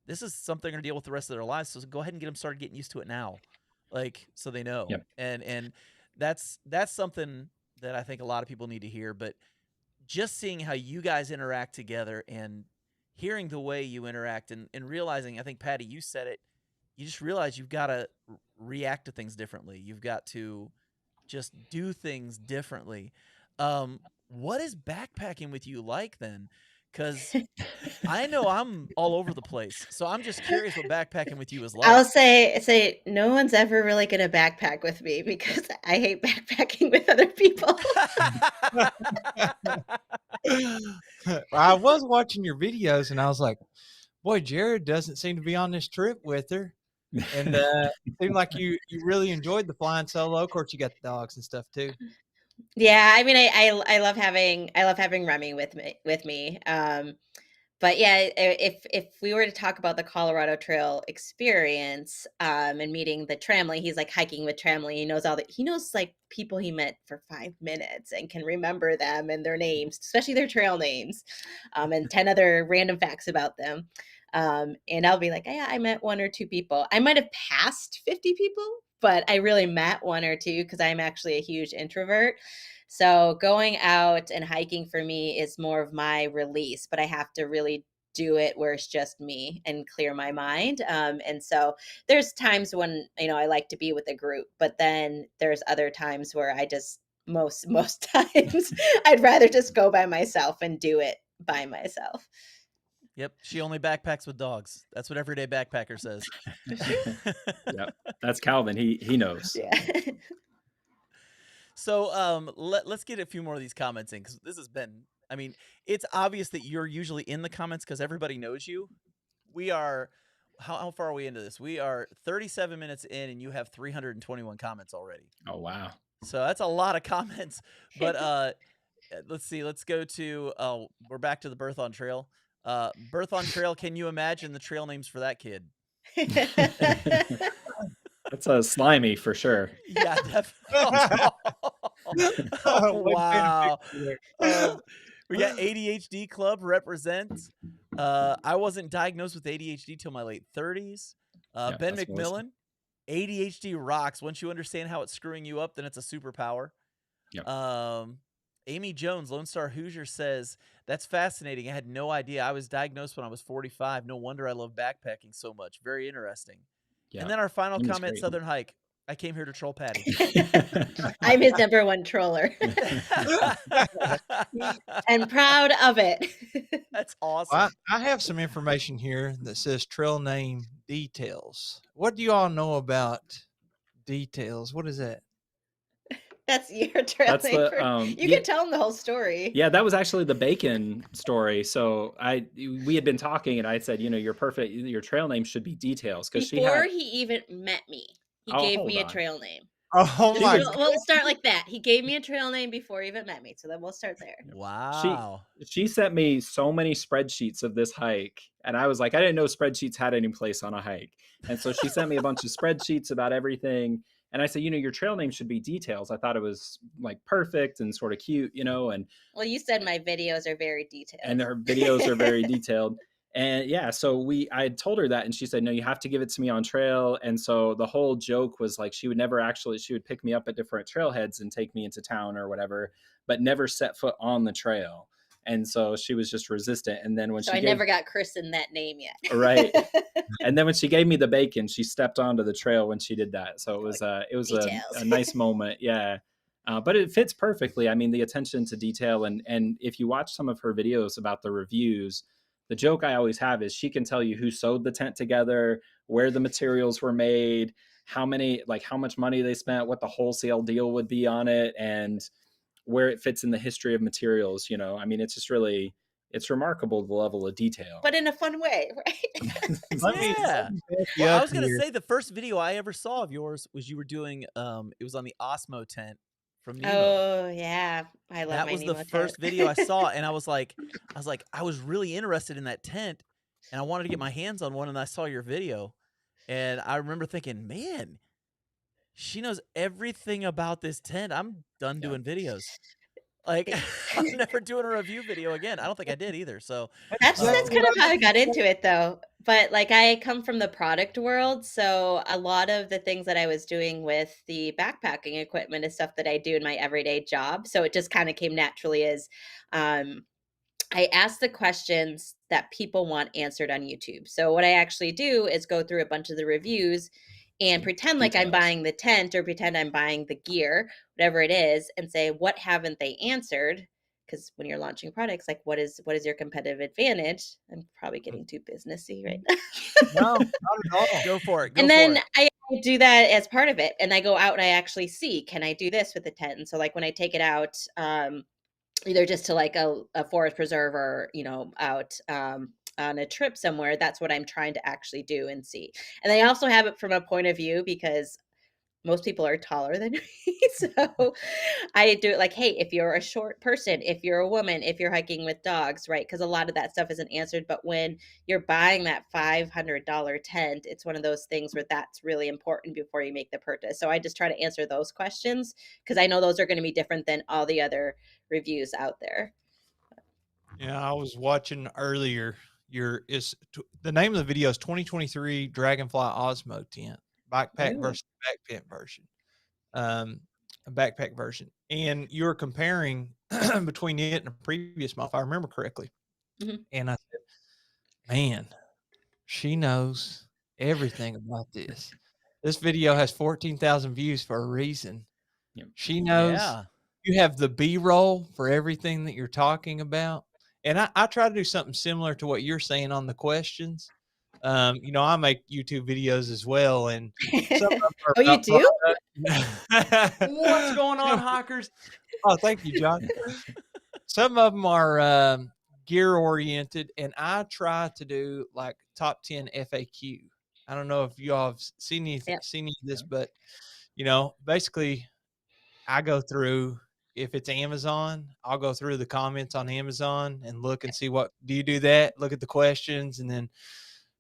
S1: this is something they're gonna deal with the rest of their lives. So go ahead and get them started getting used to it now, like, so they know.
S4: Yep.
S1: And that's something that I think a lot of people need to hear. But just seeing how you guys interact together and hearing the way you interact and realizing, I think, Patty, you said it, you just realize you've got to react to things differently. You've got to just do things differently. What is backpacking with you like then? because I know I'm all over the place. So I'm just curious what backpacking with you is
S3: I'll
S1: like.
S3: say no one's ever really gonna backpack with me because I hate backpacking with other people.
S2: I was watching your videos and I was like, boy, Jared doesn't seem to be on this trip with her. And it seemed like you really enjoyed the flying solo. Of course, you got the dogs and stuff too.
S3: Yeah, I mean, I love having Remy with me. But yeah, if we were to talk about the Colorado Trail experience, and meeting the Tramley, he's like hiking with Tramley. He knows like people he met for 5 minutes and can remember them and their names, especially their trail names, and 10 other random facts about them. And I'll be like, yeah, I met one or two people. I might have passed 50 people, but I really met one or two because I'm actually a huge introvert. So going out and hiking for me is more of my release, but I have to really do it where it's just me and clear my mind. And so there's times when, I like to be with a group, but then there's other times where I just most times I'd rather just go by myself and do it by myself.
S1: Yep, she only backpacks with dogs. That's what everyday backpacker says.
S4: Yep, that's Calvin. He knows.
S3: Yeah.
S1: So let's get a few more of these comments in, because this has been, I mean, it's obvious that you're usually in the comments because everybody knows you. We are, how far are we into this? We are 37 minutes in and you have 321 comments already.
S4: Oh, wow.
S1: So that's a lot of comments. But let's see, let's go to, we're back to the Birth on Trail. Birth on Trail, can you imagine the trail names for that kid?
S4: That's a slimy for sure.
S1: Yeah, definitely. Oh, wow. We got ADHD Club represent. I wasn't diagnosed with ADHD till my late 30s.
S4: Yeah,
S1: Ben
S4: that's
S1: McMillan, ADHD rocks. Once you understand how it's screwing you up, then it's a superpower.
S4: Yep.
S1: Amy Jones, Lone Star Hoosier, says, that's fascinating. I had no idea. I was diagnosed when I was 45. No wonder I love backpacking so much. Very interesting.
S4: Yeah.
S1: And then our final
S4: Amy's
S1: comment,
S4: great.
S1: Southern Hike. I came here to troll Patti.
S3: I'm his number one troller and proud of it.
S1: That's awesome.
S2: Well, I have some information here that says trail name details. What do you all know about details? What is that?
S3: That's your trail
S4: That's
S3: name.
S4: the
S3: You can tell him the whole story.
S4: Yeah, that was actually the bacon story. So we had been talking, and I said, you're perfect. Your trail name should be Details, because
S3: Before he even met me, he gave
S4: hold
S3: me a
S4: on.
S3: trail name.
S2: Oh my!
S3: We'll start like that. He gave me a trail name before he even met me, so then we'll start there.
S1: Wow.
S4: She sent me so many spreadsheets of this hike, and I was like, I didn't know spreadsheets had any place on a hike, and so she sent me a bunch of spreadsheets about everything. And I said, your trail name should be Details. I thought it was like perfect and sort of cute, and
S3: well, you said my videos are very detailed,
S4: and her videos are very detailed. And yeah, so I had told her that, and she said, no, you have to give it to me on trail. And so the whole joke was like, she would pick me up at different trailheads and take me into town or whatever, but never set foot on the trail. And so she was just resistant. And then when
S3: I never got christened that name yet.
S4: Right. And then when she gave me the bacon, she stepped onto the trail when she did that. So it was a nice moment. Yeah. But it fits perfectly. I mean, the attention to detail, and if you watch some of her videos about the reviews, the joke I always have is she can tell you who sewed the tent together, where the materials were made, how much money they spent, what the wholesale deal would be on it, and where it fits in the history of materials. I mean, it's just really, it's remarkable, the level of detail.
S3: But in a fun way, right?
S1: Yeah. Well, I was going to say the first video I ever saw of yours was you were doing, it was on the Osmo tent from Nemo.
S3: Oh yeah, I love
S1: that.
S3: My
S1: Was
S3: Nemo
S1: the
S3: tent.
S1: first video I saw, and I was really interested in that tent, and I wanted to get my hands on one, and I saw your video, and I remember thinking, man, she knows everything about this tent. I'm done doing videos. Like, I'm never doing a review video again. I don't think I did either. So
S3: that's kind of how I got into it, though. But like, I come from the product world, so a lot of the things that I was doing with the backpacking equipment is stuff that I do in my everyday job. So it just kind of came naturally as I ask the questions that people want answered on YouTube. So what I actually do is go through a bunch of the reviews and pretend like I'm buying the tent or pretend I'm buying the gear, whatever it is, and say, what haven't they answered? because when you're launching products, like what is your competitive advantage? I'm probably getting too businessy right now.
S2: No, not at all.
S1: Go for it. Go
S3: And
S1: for
S3: then
S1: it.
S3: I do that as part of it, and I go out and I actually see, can I do this with the tent? And so like when I take it out, either just to like a forest preserve or, out on a trip somewhere, that's what I'm trying to actually do and see. And I also have it from a point of view because most people are taller than me. So I do it like, hey, if you're a short person, if you're a woman, if you're hiking with dogs, right? Because a lot of that stuff isn't answered. But when you're buying that $500 tent, it's one of those things where that's really important before you make the purchase. So I just try to answer those questions because I know those are going to be different than all the other reviews out there.
S2: Yeah, I was watching earlier. The name of the video is 2023 Dragonfly Osmo tent backpack
S3: Ooh.
S2: versus backpack version. A backpack version, and you're comparing between it and a previous model, if I remember correctly.
S3: Mhm.
S2: And I said, "Man, she knows everything about this. This video has 14,000 views for a reason.
S4: Yep.
S2: She knows."
S1: Yeah.
S2: You have the B-roll for everything that you're talking about. And I try to do something similar to what you're saying on the questions. I make YouTube videos as well, and some of them are
S3: Oh, you
S2: about
S3: do?
S2: product. What's going on, hikers? Oh, thank you, John. Some of them are gear oriented, and I try to do like top 10 FAQ. I don't know if you all have seen
S3: Yep.
S2: any of this, but basically I go through, if it's Amazon, I'll go through the comments on Amazon and look and see what do you do that, look at the questions, and then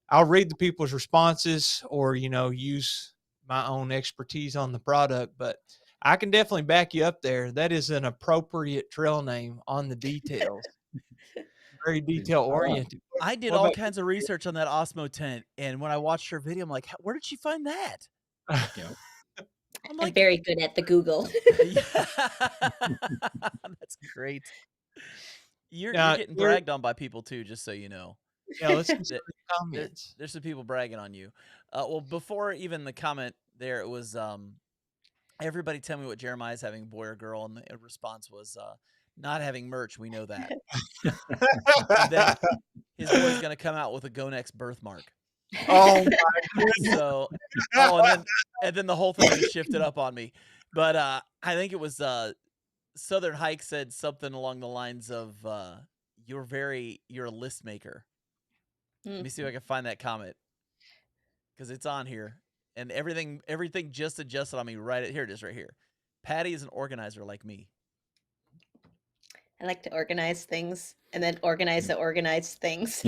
S2: I'll read the people's responses or, use my own expertise on the product. But I can definitely back you up there. That is an appropriate trail name on the details. Very detail oriented.
S1: I did all kinds of research on that Osmo tent, and when I watched her video, I'm like, where did she find that?
S4: Yeah.
S1: I'm
S3: I'm very good at the Google.
S1: yeah. That's great. You're getting bragged on by people too, just so you know.
S2: Yeah, let's see some comments.
S1: There's some people bragging on you. Well, before even the comment there, it was everybody tell me what Jeremiah's having, boy or girl, and the response was not having merch. We know that. And then his boy's gonna come out with a Go Next birthmark.
S2: Oh my goodness.
S1: So, and then the whole thing just shifted up on me. But I think it was Southern Hike said something along the lines of you're a list maker. Let me see if I can find that comment because it's on here, and everything just adjusted on me here it is right here. Patti is an organizer like me.
S3: I like to organize things and then organize the organized things.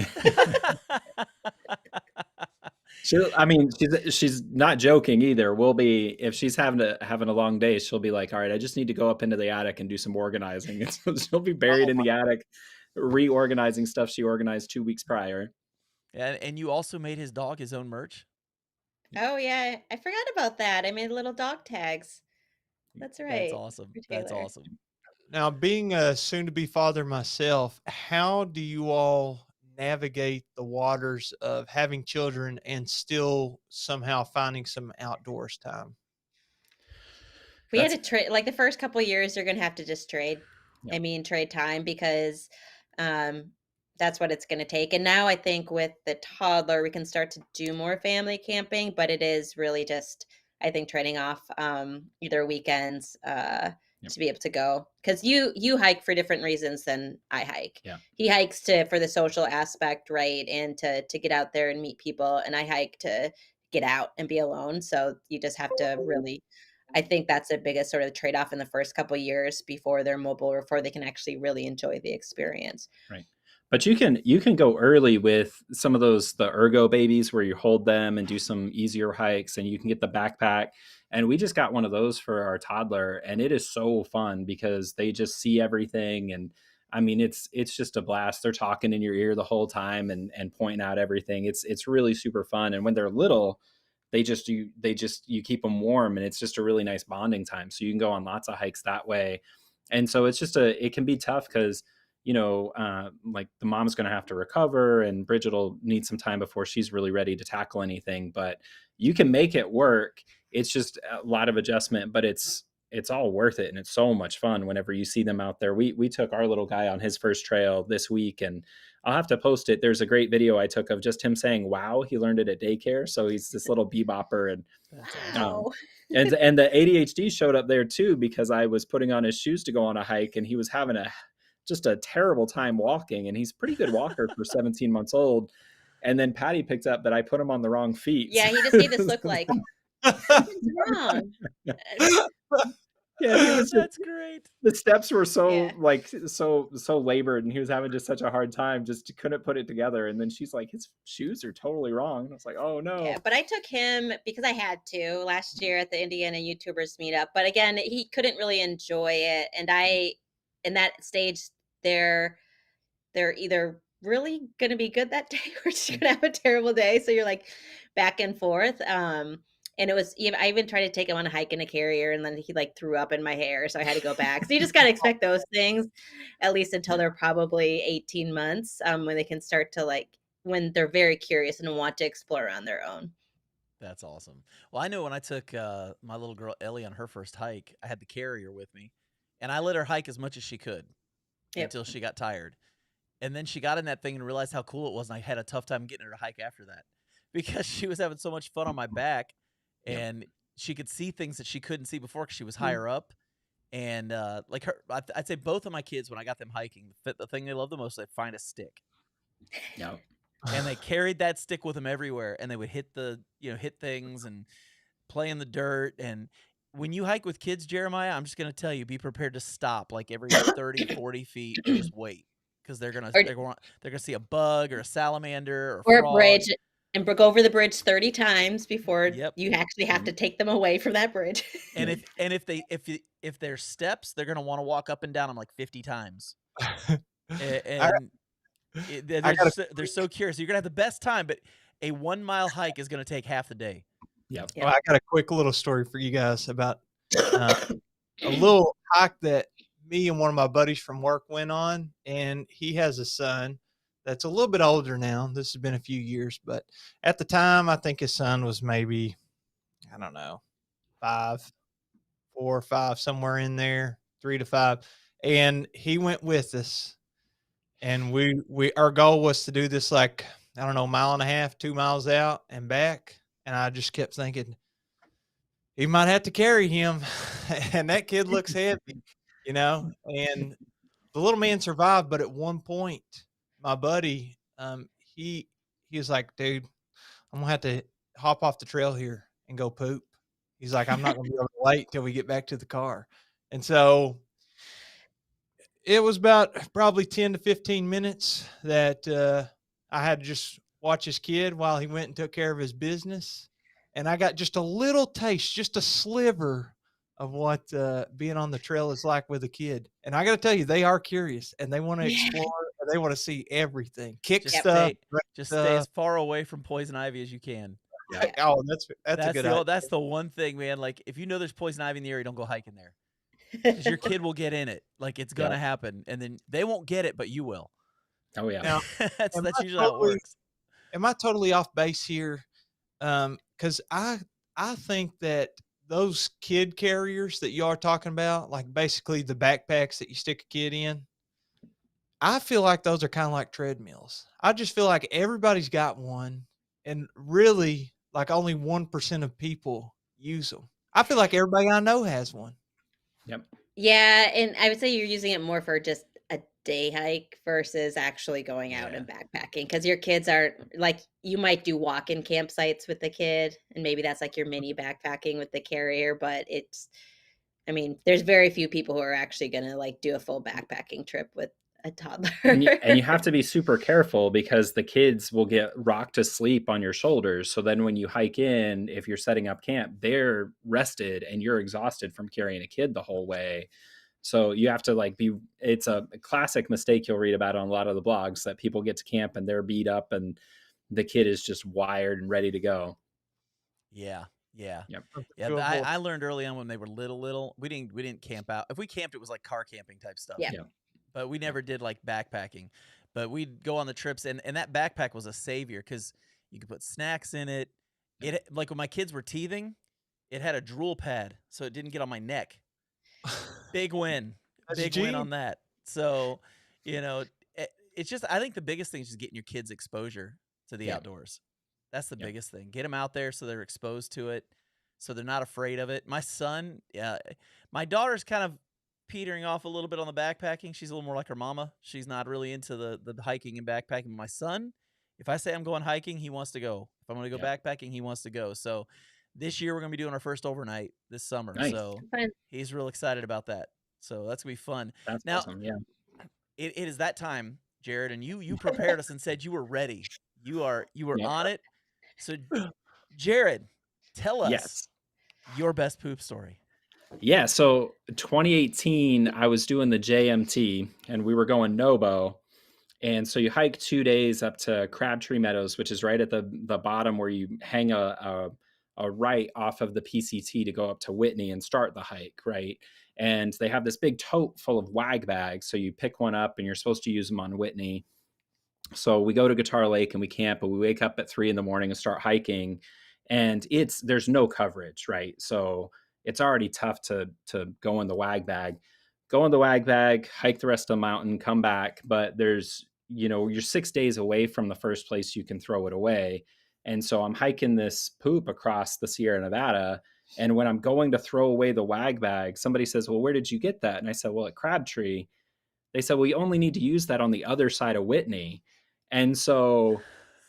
S4: She's not joking either. We'll be, if she's having a long day, she'll be like, all right, I just need to go up into the attic and do some organizing. And so she'll be buried in the attic, reorganizing stuff she organized 2 weeks prior.
S1: And you also made his dog his own merch?
S3: Oh yeah, I forgot about that. I made little dog tags. That's right.
S1: That's awesome. That's awesome.
S2: Now, being a soon-to-be father myself, how do you all navigate the waters of having children and still somehow finding some outdoors time?
S3: We had to trade, like the first couple of years, you're going to have to just trade.
S4: Yeah.
S3: I mean, trade time because that's what it's going to take. And now I think with the toddler, we can start to do more family camping, but it is really just, I think, trading off either weekends to be able to go. Because you hike for different reasons than I hike.
S4: Yeah.
S3: He hikes for the social aspect, right? And to get out there and meet people. And I hike to get out and be alone. So you just have to really, I think that's the biggest sort of trade-off in the first couple of years before they're mobile or before they can actually really enjoy the experience.
S4: Right. But you can go early with some of the ergo babies where you hold them and do some easier hikes, and you can get the backpack. And we just got one of those for our toddler, and it is so fun because they just see everything. And I mean, it's just a blast. They're talking in your ear the whole time and pointing out everything. It's really super fun. And when they're little, you keep them warm, and it's just a really nice bonding time. So you can go on lots of hikes that way. And so it's just it can be tough because, like the mom's going to have to recover and Bridget will need some time before she's really ready to tackle anything, but you can make it work. It's just a lot of adjustment, but it's it's all worth it, and it's so much fun whenever you see them out there. We took our little guy on his first trail this week, and I'll have to post it. There's a great video I took of just him saying wow. He learned it at daycare, so he's this little bebopper. And
S1: That's awesome.
S3: Wow.
S4: and the ADHD showed up there too, because I was putting on his shoes to go on a hike, and he was having just a terrible time walking, and he's a pretty good walker for 17 months old. And then Patty picked up that I put him on the wrong feet.
S3: Yeah, he just gave this look like something's wrong.
S4: Yeah, he was
S1: That's great.
S4: the steps were so
S3: Yeah.
S4: like so labored, and he was having just such a hard time, just couldn't put it together. And then she's like, his shoes are totally wrong. And I was like, oh no.
S3: Yeah, but I took him because I had to last year at the Indiana YouTubers meetup. But again, he couldn't really enjoy it. And in that stage, they're either really going to be good that day or just going to have a terrible day. So you're like back and forth. And I even tried to take him on a hike in a carrier, and then he like threw up in my hair. So I had to go back. So you just got to expect those things, at least until they're probably 18 months, when they can start to when they're very curious and want to explore on their own.
S1: That's awesome. Well, I know when I took my little girl Ellie on her first hike, I had the carrier with me, and I let her hike as much as she could until she got tired. And then she got in that thing and realized how cool it was, and I had a tough time getting her to hike after that because she was having so much fun on my back, and she could see things that she couldn't see before because she was higher up. And I'd say both of my kids, when I got them hiking, the thing they love the most is they find a stick.
S4: No.
S1: And they carried that stick with them everywhere, and they would hit things and play in the dirt. And when you hike with kids, Jeremiah, I'm just going to tell you, be prepared to stop like every 30, 40 feet and just wait, because they're going to see a bug or a salamander
S3: or
S1: or
S3: a
S1: frog.
S3: bridge, and go over the bridge 30 times before
S1: Yep.
S3: you actually have to take them away from that bridge.
S1: And if there's steps, they're going to want to walk up and down them like 50 times. And they're so curious. You're going to have the best time, but a 1 mile hike is going to take half the day.
S4: Yep.
S2: Well, I got a quick little story for you guys about a little hike that me and one of my buddies from work went on, and he has a son that's a little bit older now. This has been a few years, but at the time, I think his son was maybe, I don't know, 4 or 5, somewhere in there, 3 to 5. And he went with us, and our goal was to do this, like, I don't know, 1.5 miles, 2 miles out and back. And I just kept thinking, he might have to carry him. And that kid looks heavy, and the little man survived. But at one point, my buddy, he was like, dude, I'm gonna have to hop off the trail here and go poop. He's like, I'm not gonna be able to wait till we get back to the car. And so it was about probably 10 to 15 minutes that I had to just watch his kid while he went and took care of his business. And I got just a little taste, just a sliver of what being on the trail is like with a kid. And I got to tell you, they are curious, and they want to explore. They want to see everything, kick stuff.
S1: Stay as far away from poison ivy as you can.
S2: Yeah. Oh, that's a good idea.
S1: That's the one thing, man. Like, if you know there's poison ivy in the area, don't go hiking there, because your kid will get in it. Like, it's gonna happen, and then they won't get it, but you will.
S4: Oh yeah.
S2: Now,
S1: that's usually how it works.
S2: Am I totally off base here? Because I think that those kid carriers that you are talking about, like basically the backpacks that you stick a kid in, I feel like those are kind of like treadmills. I just feel like everybody's got one, and really, like, only 1% of people use them. I feel like everybody I know has one.
S4: Yep.
S3: Yeah, and I would say you're using it more for just a day hike versus actually going out and backpacking, because your kids are like, you might do walk-in campsites with the kid, and maybe that's like your mini backpacking with the carrier, but there's very few people who are actually going to like do a full backpacking trip with a toddler.
S4: And you have to be super careful, because the kids will get rocked to sleep on your shoulders. So then when you hike in, if you're setting up camp, they're rested and you're exhausted from carrying a kid the whole way. So you have to it's a classic mistake you'll read about on a lot of the blogs, that people get to camp and they're beat up and the kid is just wired and ready to go.
S1: Yeah.
S4: Yep.
S1: Yeah. I learned early on when they were little, we didn't camp out. If we camped, it was like car camping type stuff.
S3: Yeah.
S1: But we never did like backpacking. But we'd go on the trips, and that backpack was a savior, because you could put snacks in it. It, like, when my kids were teething, it had a drool pad, so it didn't get on my neck. Big win.
S2: That's a
S1: Big win
S2: G.
S1: on that. So, you know, it's just, I think the biggest thing is just getting your kids exposure to the
S4: Yeah.
S1: outdoors. That's the
S4: Yeah.
S1: biggest thing. Get them out there so they're exposed to it, so they're not afraid of it. My son, my daughter's kind of petering off a little bit on the backpacking. She's a little more like her mama. She's not really into the hiking and backpacking. My son, if I say I'm going hiking, he wants to go. If I'm going to go
S4: Yeah.
S1: backpacking, he wants to go. So this year we're going to be doing our first overnight this summer.
S4: Nice.
S1: So
S3: Fun.
S1: he's real excited about that. So that's going to be fun.
S4: That's
S1: Now,
S4: awesome. Yeah.
S1: it is that time, Jared, and you prepared us and said you were ready. You were
S4: Yep.
S1: on it. So Jared, tell us
S4: Yes.
S1: your best poop story.
S4: Yeah. So 2018, I was doing the JMT and we were going Nobo. And so you hike 2 days up to Crabtree Meadows, which is right at the bottom where you hang a right off of the PCT to go up to Whitney and start the hike, right? And they have this big tote full of wag bags. So you pick one up and you're supposed to use them on Whitney. So we go to Guitar Lake and we camp, but we wake up at 3 a.m. and start hiking, and there's no coverage, right? So it's already tough to go in the wag bag, hike the rest of the mountain, come back. But you're 6 days away from the first place you can throw it away. And so I'm hiking this poop across the Sierra Nevada. And when I'm going to throw away the wag bag, somebody says, well, where did you get that? And I said, well, at Crabtree. They said, well, you only need to use that on the other side of Whitney. And so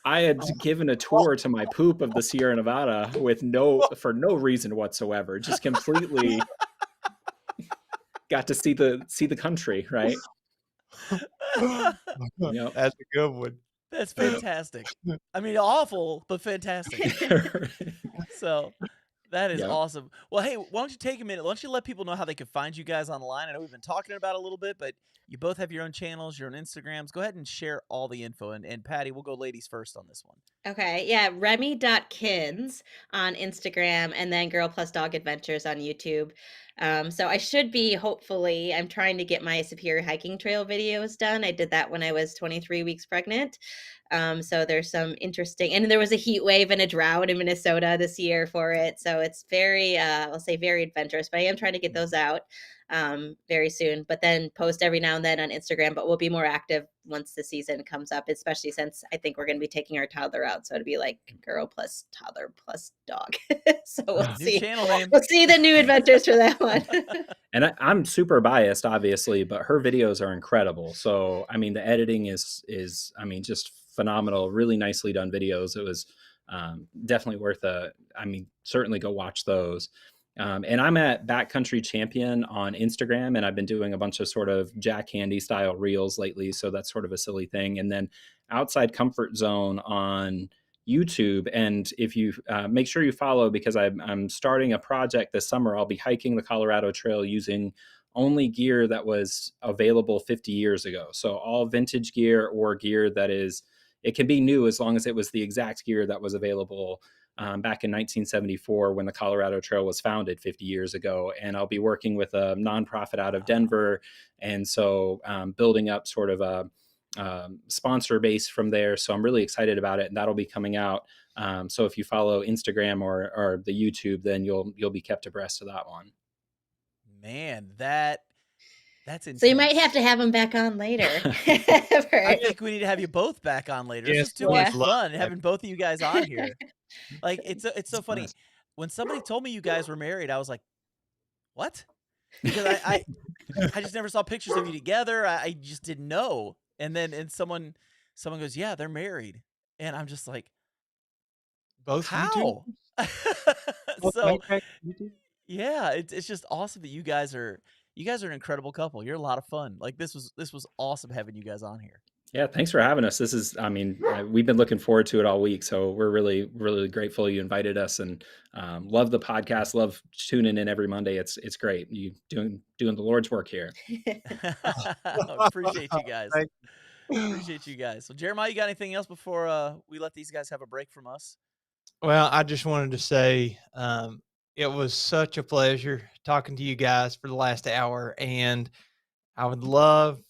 S4: I had given a tour to my poop of the Sierra Nevada for no reason whatsoever, just completely got to see the country, right? Yep.
S2: That's a good one.
S1: That's fantastic. I mean, awful, but fantastic. So that is
S4: Yep.
S1: awesome. Well, hey, why don't you take a minute? Why don't you let people know how they can find you guys online? I know we've been talking about it a little bit, but you both have your own channels, your own Instagrams. Go ahead and share all the info. And Patty, we'll go ladies first on this one.
S3: Okay, yeah, Remy.kins on Instagram, and then Girl Plus Dog Adventures on YouTube. So I should be, hopefully, I'm trying to get my Superior Hiking Trail videos done. I did that when I was 23 weeks pregnant. So there's some interesting, and there was a heat wave and a drought in Minnesota this year for it. So it's very, I'll say very adventurous, but I am trying to get those out very soon, but then post every now and then on Instagram, but we'll be more active once the season comes up, especially since I think we're going to be taking our toddler out. So it'll be like girl plus toddler plus dog. So we'll
S1: New
S3: see.
S1: channel name.
S3: We'll see the new adventures for that one.
S4: And I'm super biased, obviously, but her videos are incredible. So, I mean, the editing is just phenomenal, really nicely done videos. It was definitely worth certainly go watch those. And I'm at Backcountry Champion on Instagram, and I've been doing a bunch of sort of Jack Handy style reels lately. So that's sort of a silly thing. And then Outside Comfort Zone on YouTube. And if you make sure you follow, because I'm starting a project this summer. I'll be hiking the Colorado Trail using only gear that was available 50 years ago. So all vintage gear or gear that it can be new as long as it was the exact gear that was available back in 1974 when the Colorado Trail was founded 50 years ago. And I'll be working with a nonprofit out of Denver. And so building up sort of a sponsor base from there. So I'm really excited about it. And that'll be coming out. So if you follow Instagram or the YouTube, then you'll be kept abreast of that one.
S1: Man, that's intense.
S3: So you might have to have them back on later.
S1: I think we need to have you both back on later.
S2: Yes,
S1: This is too much fun having both of you guys on here. Like it's so funny. When somebody told me you guys were married, I was like, what? Because I just never saw pictures of you together. I just didn't know. And then someone goes, yeah, they're married. And I'm just like,
S2: Both
S1: how?
S2: YouTube?
S1: Yeah, it's just awesome that you guys are an incredible couple. You're a lot of fun. Like this was awesome having you guys on here.
S4: Yeah, thanks for having us. This is, we've been looking forward to it all week. So we're really, really grateful you invited us, and love the podcast. Love tuning in every Monday. It's great. You doing the Lord's work here.
S1: Appreciate you guys. Appreciate you guys. So Jeremiah, you got anything else before we let these guys have a break from us?
S2: Well, I just wanted to say it was such a pleasure talking to you guys for the last hour, and I would love,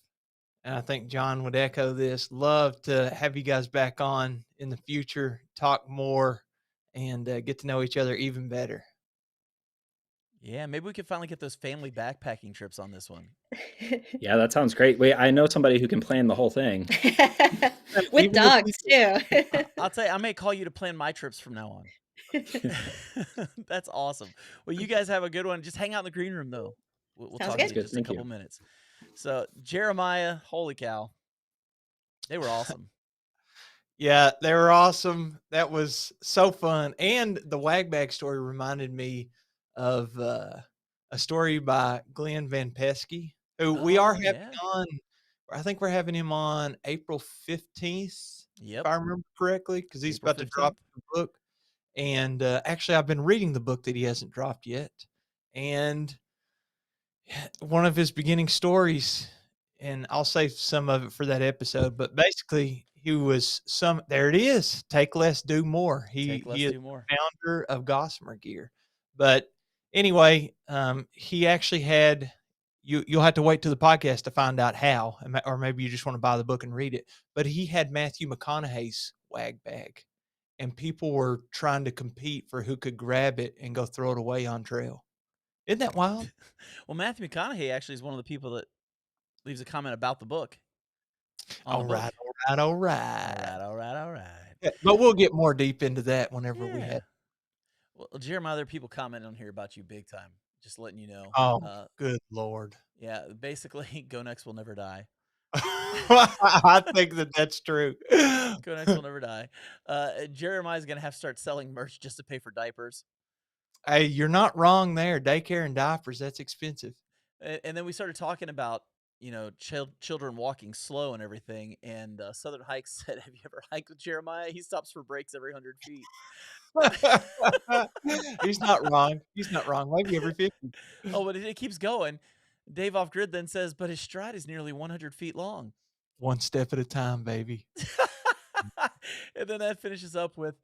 S2: and I think John would echo this, love to have you guys back on in the future, talk more, and get to know each other even better.
S1: Yeah, maybe we could finally get those family backpacking trips on this one.
S4: Yeah, that sounds great. Wait, I know somebody who can plan the whole thing.
S3: With
S2: Even if we
S3: dogs too.
S1: I'll tell you, I may call you to plan my trips from now on. That's awesome. Well, you guys have a good one. Just hang out in the green room, though. We'll
S3: Sounds
S1: talk to
S3: good.
S1: you in
S4: Good,
S1: just a
S4: thank
S1: couple
S4: you.
S1: minutes. So, Jeremiah, holy cow. They were awesome.
S2: Yeah, they were awesome. That was so fun. And the wag bag story reminded me of a story by Glenn Van Pesky, who we are
S1: Oh,
S2: having
S1: yeah.
S2: on. I think we're having him on April 15th,
S1: Yep.
S2: if I remember correctly, because he's
S1: April
S2: about to drop
S1: 15th.
S2: the book. And actually, I've been reading the book that he hasn't dropped yet. And one of his beginning stories, and I'll save some of it for that episode, but basically he was there it is, take less, do more.
S1: Take less,
S2: He is
S1: do more.
S2: the founder of Gossamer Gear. But anyway, he actually had you'll have to wait to the podcast to find out how, or maybe you just want to buy the book and read it. But he had Matthew McConaughey's wag bag, and people were trying to compete for who could grab it and go throw it away on trail. Isn't that wild?
S1: Well, Matthew McConaughey actually is one of the people that leaves a comment about the book. On
S2: All
S1: the book.
S2: right, all right, all
S1: All
S2: right.
S1: right, all right, all right.
S2: Yeah, but we'll get more deep into that whenever we
S1: Yeah.
S2: have.
S1: Well, Jeremiah, there are people commenting on here about you big time. Just letting you know.
S2: Oh, good Lord.
S1: Yeah, basically, Go Next will never die.
S2: I think that's true.
S1: Go Next will never die. Jeremiah's going to have to start selling merch just to pay for diapers.
S2: Hey, you're not wrong there. Daycare and diapers, that's expensive.
S1: And then we started talking about, children walking slow and everything. And Southern Hikes said, have you ever hiked with Jeremiah? He stops for breaks every 100 feet.
S2: He's not wrong. He's not wrong. Maybe every 50.
S1: Oh, but it keeps going. Dave Off Grid then says, but his stride is nearly 100 feet long.
S2: One step at a time, baby.
S1: And then that finishes up with,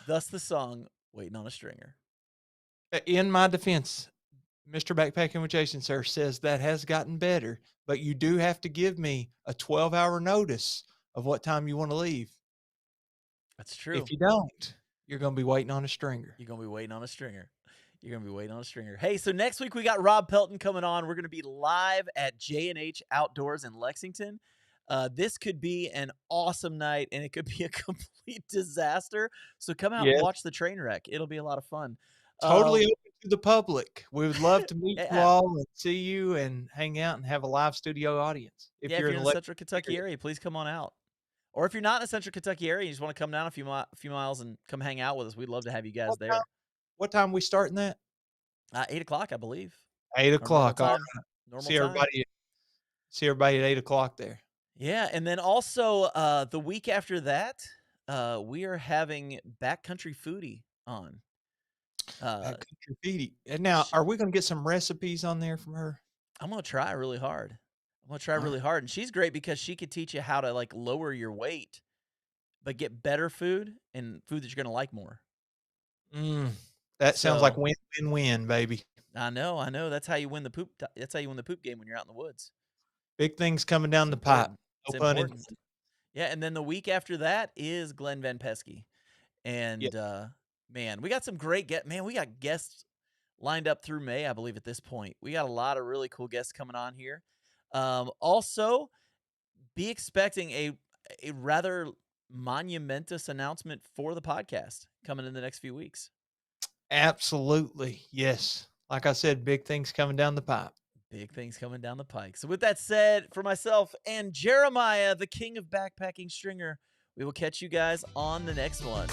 S1: thus the song, Waiting on a Stringer.
S2: In my defense, Mr. Backpacking with Jason, sir, says that has gotten better, but you do have to give me a 12-hour notice of what time you want to leave.
S1: That's true.
S2: If you don't, you're going to be waiting on a stringer.
S1: You're going to be waiting on a stringer. You're going to be waiting on a stringer. Hey, so next week we got Rob Pelton coming on. We're going to be live at J&H Outdoors in Lexington. This could be an awesome night, and it could be a complete disaster. So come out and watch the train wreck. It'll be a lot of fun.
S2: Totally open to the public. We would love to meet you
S1: Yeah.
S2: all and see you and hang out and have a live studio audience.
S1: If you're in the Central Kentucky area, please come on out. Or if you're not in the Central Kentucky area, you just want to come down a few miles and come hang out with us, we'd love to have you guys there.
S2: What time we starting that?
S1: 8 o'clock, I believe.
S2: 8 o'clock. All right.
S1: Normal
S2: See everybody at 8 o'clock there.
S1: Yeah, and then also the week after that, we are having Backcountry Foodie on.
S2: Backcountry Foodie. And now, are we going to get some recipes on there from her?
S1: I'm going to try really hard. And she's great because she could teach you how to like lower your weight, but get better food and food that you're going to like more.
S2: That sounds like win-win-win, baby.
S1: I know. That's how you win the poop. That's how you win the poop game when you're out in the woods.
S2: Big things coming down the pipe.
S1: It's important. Yeah, and then the week after that is Glenn Van Pesky. And man, we got some great we got guests lined up through May, I believe, at this point. We got a lot of really cool guests coming on here. Also, be expecting a rather monumentous announcement for the podcast coming in the next few weeks.
S2: Absolutely. Yes. Like I said, big things coming down the pipe.
S1: Big things coming down the pike. So with that said, for myself and Jeremiah, the king of backpacking stringer, we will catch you guys on the next one.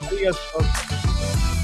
S2: See you guys, folks.